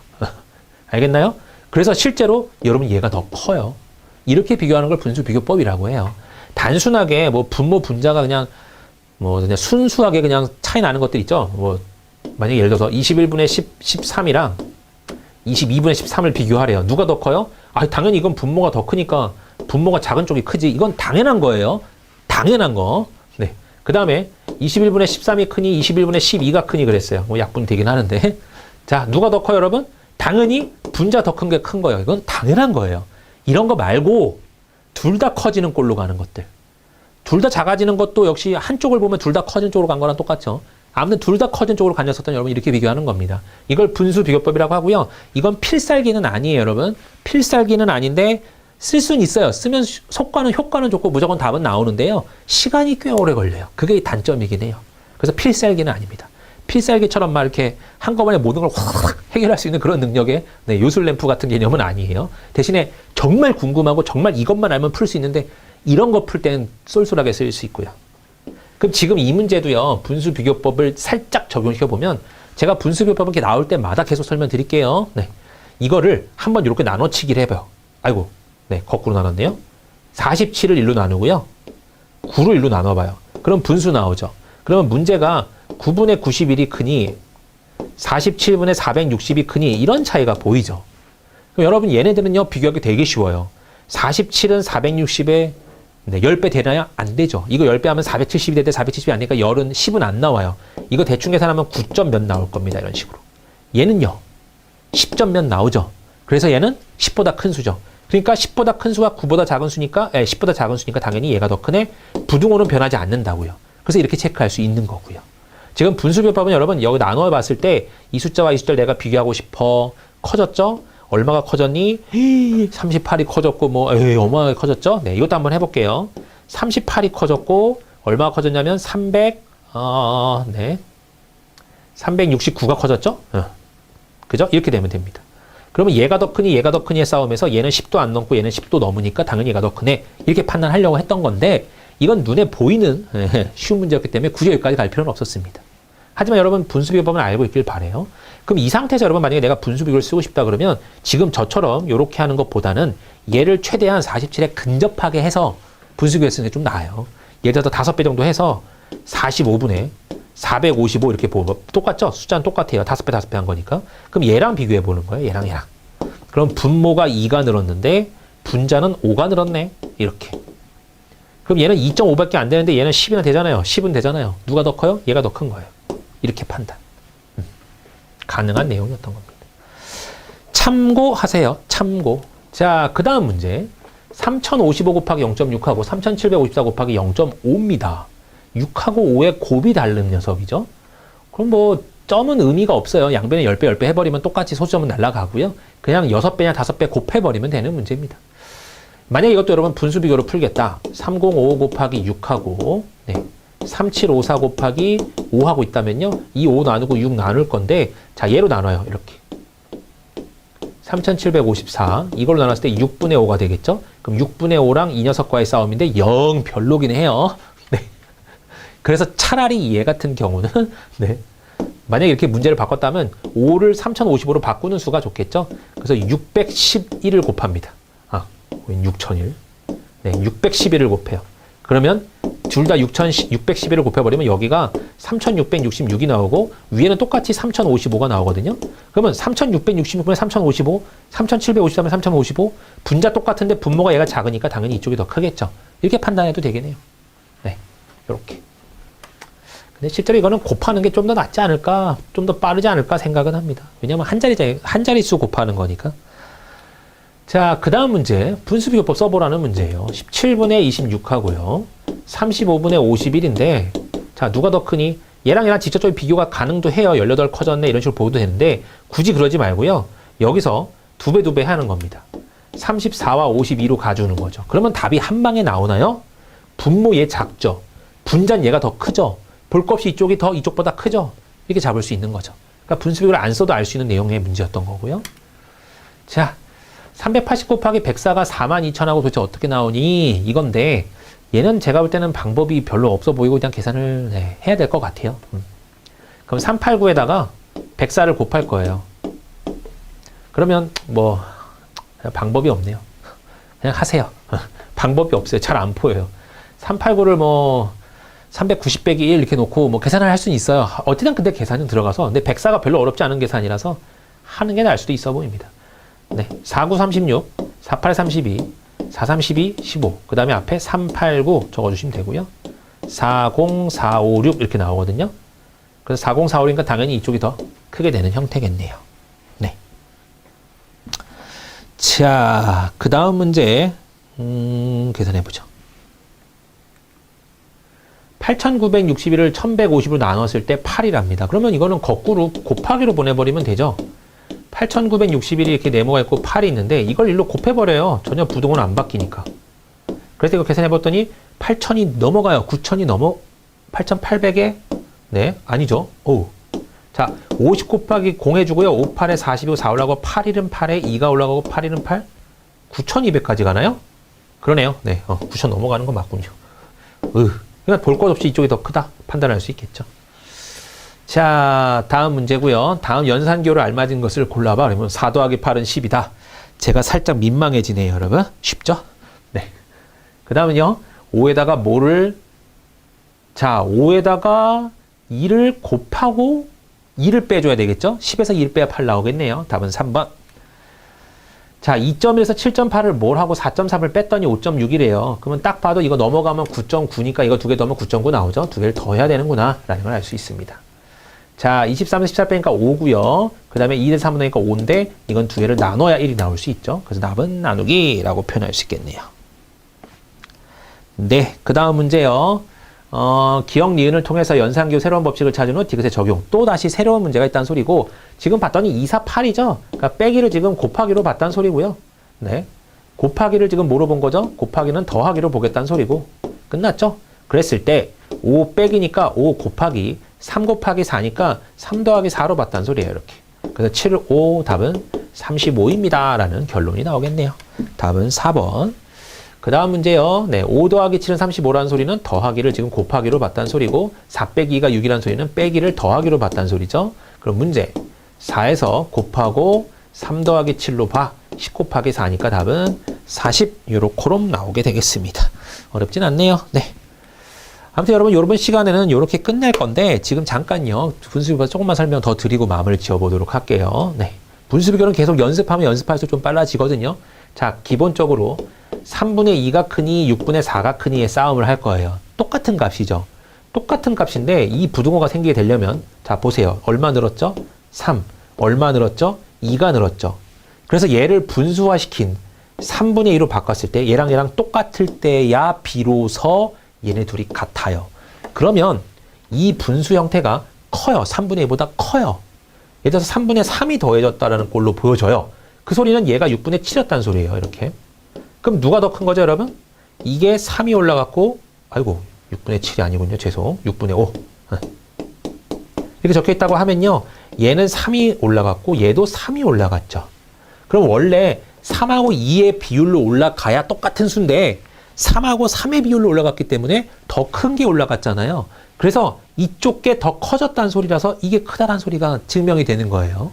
알겠나요? 그래서 실제로 여러분 얘가 더 커요. 이렇게 비교하는 걸 분수비교법이라고 해요. 단순하게 뭐 분모 분자가 그냥 순수하게 그냥 차이 나는 것들 있죠. 뭐 만약에 예를 들어서 21분의 13이랑 22분의 13을 비교하래요. 누가 더 커요? 아, 당연히 이건 분모가 더 크니까 분모가 작은 쪽이 크지. 이건 당연한 거예요. 당연한 거. 네. 그 다음에 21분의 13이 크니 21분의 12가 크니 그랬어요. 뭐 약분 되긴 하는데. 자, 누가 더 커요, 여러분? 당연히 분자 더 큰 게 큰 거예요. 이건 당연한 거예요. 이런 거 말고 둘 다 커지는 꼴로 가는 것들. 둘 다 작아지는 것도 역시 한쪽을 보면 둘 다 커지는 쪽으로 간 거랑 똑같죠. 아무튼 둘 다 커진 쪽으로 간 녀석들은 여러분 이렇게 비교하는 겁니다. 이걸 분수 비교법이라고 하고요. 이건 필살기는 아니에요, 여러분. 필살기는 아닌데 쓸 수는 있어요. 쓰면 효과는 좋고 무조건 답은 나오는데요. 시간이 꽤 오래 걸려요. 그게 단점이긴 해요. 그래서 필살기는 아닙니다. 필살기처럼 막 이렇게 한꺼번에 모든 걸 확 해결할 수 있는 그런 능력의 요술램프 같은 개념은 아니에요. 대신에 정말 궁금하고 정말 이것만 알면 풀 수 있는데 이런 거 풀 때는 쏠쏠하게 쓸 수 있고요. 그럼 지금 이 문제도요. 분수 비교법을 살짝 적용시켜 보면 제가 분수 비교법은 이렇게 나올 때마다 계속 설명드릴게요. 네. 이거를 한번 이렇게 나눠치기를 해봐요. 아이고, 네, 거꾸로 나눴네요. 47을 1로 나누고요. 9를 1로 나눠봐요. 그럼 분수 나오죠. 그러면 문제가 9분의 91이 크니 47분의 460이 크니 이런 차이가 보이죠. 그럼 여러분 얘네들은요. 비교하기 되게 쉬워요. 47은 460에 10배 되나요? 안 되죠. 이거 10배 하면 470이 되는데 470이 안 되니까 열은 10은 안 나와요. 이거 대충 계산하면 9점 몇 나올 겁니다. 이런 식으로. 얘는요. 10점 몇 나오죠. 그래서 얘는 10보다 큰 수죠. 그러니까 10보다 큰 수와 9보다 작은 수니까 10보다 작은 수니까 당연히 얘가 더 크네. 부등호는 변하지 않는다고요. 그래서 이렇게 체크할 수 있는 거고요. 지금 분수비법은 여러분 여기 나눠 봤을 때 이 숫자와 이 숫자를 내가 비교하고 싶어. 커졌죠? 얼마가 커졌니? 38이 커졌고 어마어마하게 커졌죠? 네, 이것도 한번 해볼게요. 38이 커졌고 얼마가 커졌냐면 369가 커졌죠? 그죠? 이렇게 되면 됩니다. 그러면 얘가 더 크니 얘가 더 크니의 싸움에서 얘는 10도 안 넘고 얘는 10도 넘으니까 당연히 얘가 더 크네. 이렇게 판단하려고 했던 건데 이건 눈에 보이는 쉬운 문제였기 때문에 굳이 여기까지 갈 필요는 없었습니다. 하지만 여러분 분수비교법은 알고 있길 바래요. 그럼 이 상태에서 여러분 만약에 내가 분수비교를 쓰고 싶다 그러면 지금 저처럼 이렇게 하는 것보다는 얘를 최대한 47에 근접하게 해서 분수비교를 쓰는 게 좀 나아요. 예를 들어서 5배 정도 해서 45분에 455 이렇게 보면 똑같죠? 숫자는 똑같아요. 5배 한 거니까. 그럼 얘랑 비교해 보는 거예요. 얘랑. 그럼 분모가 2가 늘었는데 분자는 5가 늘었네. 이렇게. 그럼 얘는 2.5밖에 안 되는데 얘는 10이나 되잖아요. 10은 되잖아요. 누가 더 커요? 얘가 더 큰 거예요. 이렇게 판단. 가능한 내용이었던 겁니다. 참고하세요. 참고. 자, 그 다음 문제. 3055 곱하기 0.6하고 3754 곱하기 0.5입니다. 6하고 5의 곱이 다른 녀석이죠. 그럼 점은 의미가 없어요. 양변에 10배 해버리면 똑같이 소수점은 날아가고요. 그냥 6배냐 5배 곱해버리면 되는 문제입니다. 만약에 이것도 여러분 분수비교로 풀겠다. 3055 곱하기 6하고 3754 곱하기 5하고 있다면요. 이 5 나누고 6 나눌 건데 자 얘로 나눠요. 이렇게 3754 이걸로 나눴을 때 6분의 5가 되겠죠. 그럼 6분의 5랑 이 녀석과의 싸움인데 영 별로긴 해요. 네. 그래서 차라리 얘 같은 경우는 만약에 이렇게 문제를 바꿨다면 5를 3055로 바꾸는 수가 좋겠죠. 그래서 611을 곱합니다. 6001. 611을 곱해요. 그러면 둘 다 611을 곱해버리면 여기가 3666이 나오고 위에는 똑같이 3055가 나오거든요. 그러면 3666분의 3055, 3753에 3055 분자 똑같은데 분모가 얘가 작으니까 당연히 이쪽이 더 크겠죠. 이렇게 판단해도 되겠네요. 네, 이렇게. 근데 실제로 이거는 곱하는 게 좀 더 낫지 않을까, 좀 더 빠르지 않을까 생각은 합니다. 왜냐면 한 자릿수 곱하는 거니까. 자, 그 다음 문제. 분수비교법 써보라는 문제예요. 17분의 26하고요. 35분의 51인데, 자, 누가 더 크니? 얘랑 직접적인 비교가 가능도 해요. 18 커졌네. 이런 식으로 보도 되는데, 굳이 그러지 말고요. 여기서 2배 하는 겁니다. 34와 52로 가주는 거죠. 그러면 답이 한 방에 나오나요? 분모 얘 작죠? 분자는 얘가 더 크죠? 볼 것 없이 이쪽이 더 이쪽보다 크죠? 이렇게 잡을 수 있는 거죠. 그러니까 분수비교를 안 써도 알 수 있는 내용의 문제였던 거고요. 자, 380 곱하기 104가 42,000하고 도대체 어떻게 나오니? 이건데 얘는 제가 볼 때는 방법이 별로 없어 보이고 그냥 계산을 해야 될 것 같아요. 그럼 389에다가 104를 곱할 거예요. 그러면 방법이 없네요. 그냥 하세요. 방법이 없어요. 잘 안 보여요. 389를 390 빼기 1 이렇게 놓고 계산을 할 수는 있어요. 어쨌든 근데 계산은 들어가서 근데 104가 별로 어렵지 않은 계산이라서 하는 게 나을 수도 있어 보입니다. 49, 36, 48, 32, 4, 32, 15. 그 다음에 앞에 3, 8, 9 적어주시면 되고요. 4, 0, 4, 5, 6 이렇게 나오거든요. 그래서 4045이니까 당연히 이쪽이 더 크게 되는 형태겠네요. 네. 자, 그 다음 문제, 계산해보죠. 8961을 1150으로 나눴을 때 8이랍니다. 그러면 이거는 거꾸로 곱하기로 보내버리면 되죠. 8961이 이렇게 네모가 있고 8이 있는데 이걸 일로 곱해버려요. 전혀 부등호는 안 바뀌니까. 그래서 이거 계산해봤더니 8000이 넘어가요. 9000이 넘어, 8800에, 네, 아니죠. 오. 자, 50 곱하기 0 해주고요. 5, 8에 42, 4 올라가고 8, 1은 8에 2가 올라가고 8, 1은 8, 9200까지 가나요? 그러네요. 네, 9000 넘어가는 거 맞군요. 그냥 볼 것 없이 이쪽이 더 크다 판단할 수 있겠죠. 자, 다음 문제고요. 다음 연산기호를 알맞은 것을 골라봐. 그러면 4 더하기 8은 10이다. 제가 살짝 민망해지네요, 여러분. 쉽죠? 네. 그 다음은요. 5에다가 뭐를, 자, 5에다가 2를 곱하고 2를 빼줘야 되겠죠? 10에서 2를 빼야 8 나오겠네요. 답은 3번. 자, 2.1에서 7.8을 뭘 하고 4.3을 뺐더니 5.6이래요. 그러면 딱 봐도 이거 넘어가면 9.9니까 이거 두 개 더하면 9.9 나오죠? 두 개를 더 해야 되는구나 라는 걸 알 수 있습니다. 자, 23에서 14 빼니까 5고요. 그 다음에 2대 3분 되니까 5인데 이건 두 개를 나눠야 1이 나올 수 있죠. 그래서 답은 나누기라고 표현할 수 있겠네요. 네, 그 다음 문제요. 기억 니은을 통해서 연산기호 새로운 법칙을 찾은 후 디귿에 적용. 또 다시 새로운 문제가 있다는 소리고, 지금 봤더니 2, 4, 8이죠? 그러니까 빼기를 지금 곱하기로 봤다는 소리고요. 네. 곱하기를 지금 뭐로 본 거죠? 곱하기는 더하기로 보겠다는 소리고. 끝났죠? 그랬을 때, 5 빼기니까 5 곱하기, 3 곱하기 4니까 3 더하기 4로 봤다는 소리예요, 이렇게. 그래서 7, 5, 답은 35입니다. 라는 결론이 나오겠네요. 답은 4번. 그 다음 문제요. 네, 5 더하기 7은 35라는 소리는 더하기를 지금 곱하기로 봤다는 소리고 4 빼기 2가 6이라는 소리는 빼기를 더하기로 봤다는 소리죠. 그럼 문제 4에서 곱하고 3 더하기 7로 봐. 10 곱하기 4니까 답은 40 요렇게롬 나오게 되겠습니다. 어렵진 않네요. 네. 아무튼 여러분 이번 시간에는 이렇게 끝낼 건데 지금 잠깐요. 분수비결 조금만 설명 더 드리고 마무리를 지어보도록 할게요. 네. 분수비결은 계속 연습하면 연습할수록 좀 빨라지거든요. 자, 기본적으로 3분의 2가 크니 6분의 4가 크니의 싸움을 할 거예요. 똑같은 값이죠. 똑같은 값인데 이 부등호가 생기게 되려면 자 보세요. 얼마 늘었죠? 3. 얼마 늘었죠? 2가 늘었죠. 그래서 얘를 분수화시킨 3분의 2로 바꿨을 때 얘랑 얘랑 똑같을 때야 비로소 얘네 둘이 같아요. 그러면 이 분수 형태가 커요. 3분의 2보다 커요. 예를 들어서 3분의 3이 더해졌다는 꼴로 보여져요. 그 소리는 얘가 6분의 7이었다는 소리예요. 이렇게. 그럼 누가 더 큰 거죠, 여러분? 이게 3이 올라갔고, 아이고, 6분의 7이 아니군요. 죄송. 6분의 5. 이렇게 적혀 있다고 하면요. 얘는 3이 올라갔고, 얘도 3이 올라갔죠. 그럼 원래 3하고 2의 비율로 올라가야 똑같은 수인데, 3하고 3의 비율로 올라갔기 때문에 더 큰 게 올라갔잖아요. 그래서 이쪽 게 더 커졌다는 소리라서 이게 크다는 소리가 증명이 되는 거예요.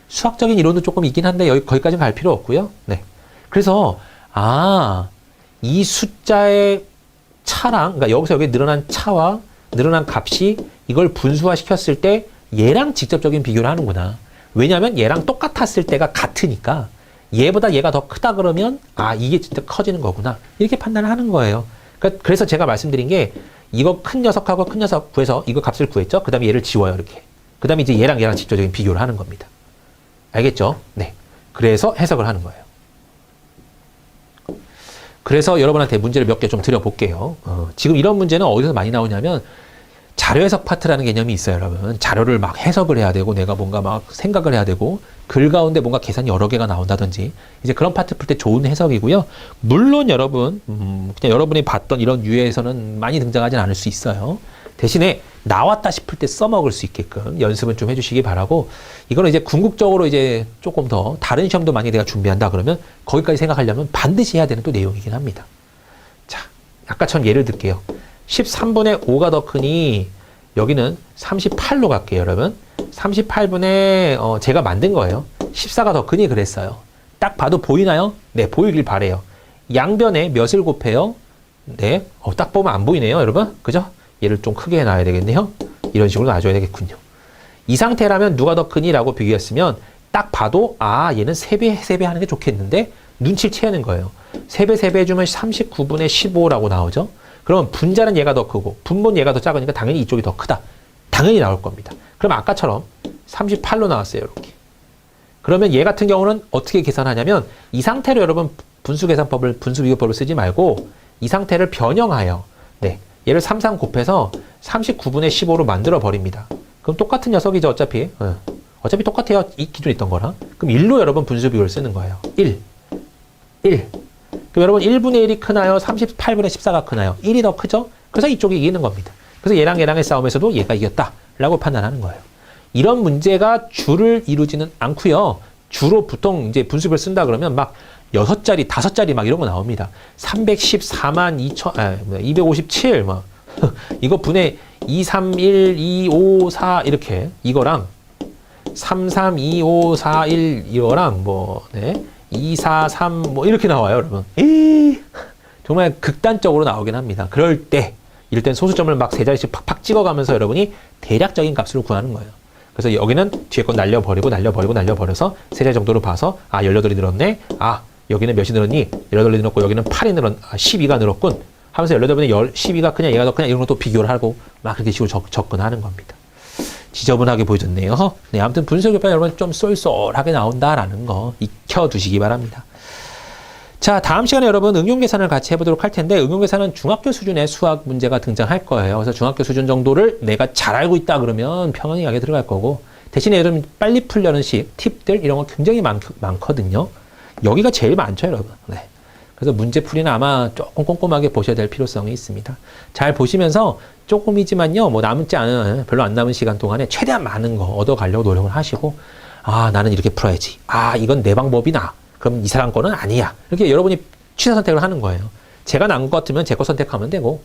수학적인 이론도 조금 있긴 한데 거기까지는 갈 필요 없고요. 네. 그래서 이 숫자의 차랑 그러니까 여기서 여기 늘어난 차와 늘어난 값이 이걸 분수화 시켰을 때 얘랑 직접적인 비교를 하는구나. 왜냐하면 얘랑 똑같았을 때가 같으니까 얘보다 얘가 더 크다 그러면 이게 진짜 커지는 거구나. 이렇게 판단을 하는 거예요. 그래서 제가 말씀드린 게 이거 큰 녀석하고 큰 녀석 구해서 이거 값을 구했죠. 그 다음에 얘를 지워요. 이렇게. 그 다음에 이제 얘랑 직접적인 비교를 하는 겁니다. 알겠죠? 네. 그래서 해석을 하는 거예요. 그래서 여러분한테 문제를 몇 개 좀 드려볼게요. 지금 이런 문제는 어디서 많이 나오냐면 자료 해석 파트라는 개념이 있어요, 여러분. 자료를 막 해석을 해야 되고 내가 뭔가 막 생각을 해야 되고 글 가운데 뭔가 계산이 여러 개가 나온다든지 이제 그런 파트 풀 때 좋은 해석이고요. 물론 여러분, 그냥 여러분이 봤던 이런 유해에서는 많이 등장하진 않을 수 있어요. 대신에 나왔다 싶을 때 써먹을 수 있게끔 연습은 좀 해주시기 바라고 이거는 이제 궁극적으로 이제 조금 더 다른 시험도 많이 내가 준비한다 그러면 거기까지 생각하려면 반드시 해야 되는 또 내용이긴 합니다. 자, 아까처럼 예를 들게요. 13분의 5가 더 크니 여기는 38로 갈게요, 여러분. 38분의 제가 만든 거예요. 14가 더 크니 그랬어요. 딱 봐도 보이나요? 네, 보이길 바래요. 양변에 몇을 곱해요? 네, 딱 보면 안 보이네요, 여러분. 그죠? 얘를 좀 크게 해놔야 되겠네요. 이런 식으로 놔줘야 되겠군요. 이 상태라면 누가 더 크니? 라고 비교했으면 딱 봐도 얘는 3배 하는 게 좋겠는데 눈치를 채는 거예요. 3배 해주면 39분의 15라고 나오죠. 그러면 분자는 얘가 더 크고 분모는 얘가 더 작으니까 당연히 이쪽이 더 크다. 당연히 나올 겁니다. 그럼 아까처럼 38로 나왔어요. 이렇게. 그러면 얘 같은 경우는 어떻게 계산하냐면 이 상태로 여러분 분수계산법을 분수비교법을 쓰지 말고 이 상태를 변형하여 네, 얘를 33 곱해서 39분의 15로 만들어 버립니다. 그럼 똑같은 녀석이죠. 어차피 똑같아요. 이 기존에 있던 거랑. 그럼 1로 여러분 분수비교를 쓰는 거예요. 1 그럼 여러분 1분의 1이 크나요? 38분의 14가 크나요? 1이 더 크죠? 그래서 이쪽이 이기는 겁니다. 그래서 얘랑 얘랑의 싸움에서도 얘가 이겼다라고 판단하는 거예요. 이런 문제가 주를 이루지는 않고요. 주로 보통 이제 분수비를 쓴다 그러면 막 6자리, 5자리 막 이런 거 나옵니다. 314만 257 뭐 이거 분의 231, 254 이렇게 이거랑 332541 이거랑 뭐 네. 243 뭐 이렇게 나와요, 여러분. 정말 극단적으로 나오긴 합니다. 그럴 때 이럴 땐 소수점을 막 세 자리씩 팍팍 찍어가면서 여러분이 대략적인 값을 구하는 거예요. 그래서 여기는 뒤에 건 날려버려서 세 자리 정도로 봐서 아 18이 늘었네. 아 여기는 몇이 늘었니? 18이 늘었고 여기는 8이 늘었 12가 늘었군 하면서 18분의 12가 크냐 얘가 더 크냐 이런 것도 비교를 하고 막 그렇게 식으로 접근하는 겁니다. 지저분하게 보여줬네요. 네, 아무튼 분수교법 여러분 좀 쏠쏠하게 나온다라는 거 익혀두시기 바랍니다. 자, 다음 시간에 여러분 응용계산을 같이 해보도록 할 텐데 응용계산은 중학교 수준의 수학 문제가 등장할 거예요. 그래서 중학교 수준 정도를 내가 잘 알고 있다 그러면 평온하게 들어갈 거고 대신에 여러분 빨리 풀려는 식, 팁들 이런 거 굉장히 많거든요. 여기가 제일 많죠, 여러분. 네. 그래서 문제풀이는 아마 조금 꼼꼼하게 보셔야 될 필요성이 있습니다. 잘 보시면서 조금이지만요, 뭐 남지 않은, 별로 안 남은 시간 동안에 최대한 많은 거 얻어가려고 노력을 하시고, 아, 나는 이렇게 풀어야지. 아, 이건 내 방법이 나. 그럼 이 사람 거는 아니야. 이렇게 여러분이 취사 선택을 하는 거예요. 제가 난 것 같으면 제 거 선택하면 되고,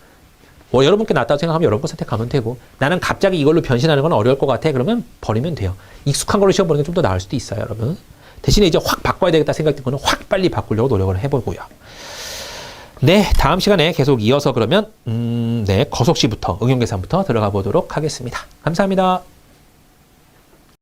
뭐 여러분께 낫다고 생각하면 여러분 거 선택하면 되고, 나는 갑자기 이걸로 변신하는 건 어려울 것 같아. 그러면 버리면 돼요. 익숙한 걸로 시험 보는 게 좀 더 나을 수도 있어요, 여러분. 대신에 이제 확 바꿔야 되겠다 생각된 거는 확 빨리 바꾸려고 노력을 해보고요. 네, 다음 시간에 계속 이어서 그러면 네, 거속시부터 응용계산부터 들어가 보도록 하겠습니다. 감사합니다.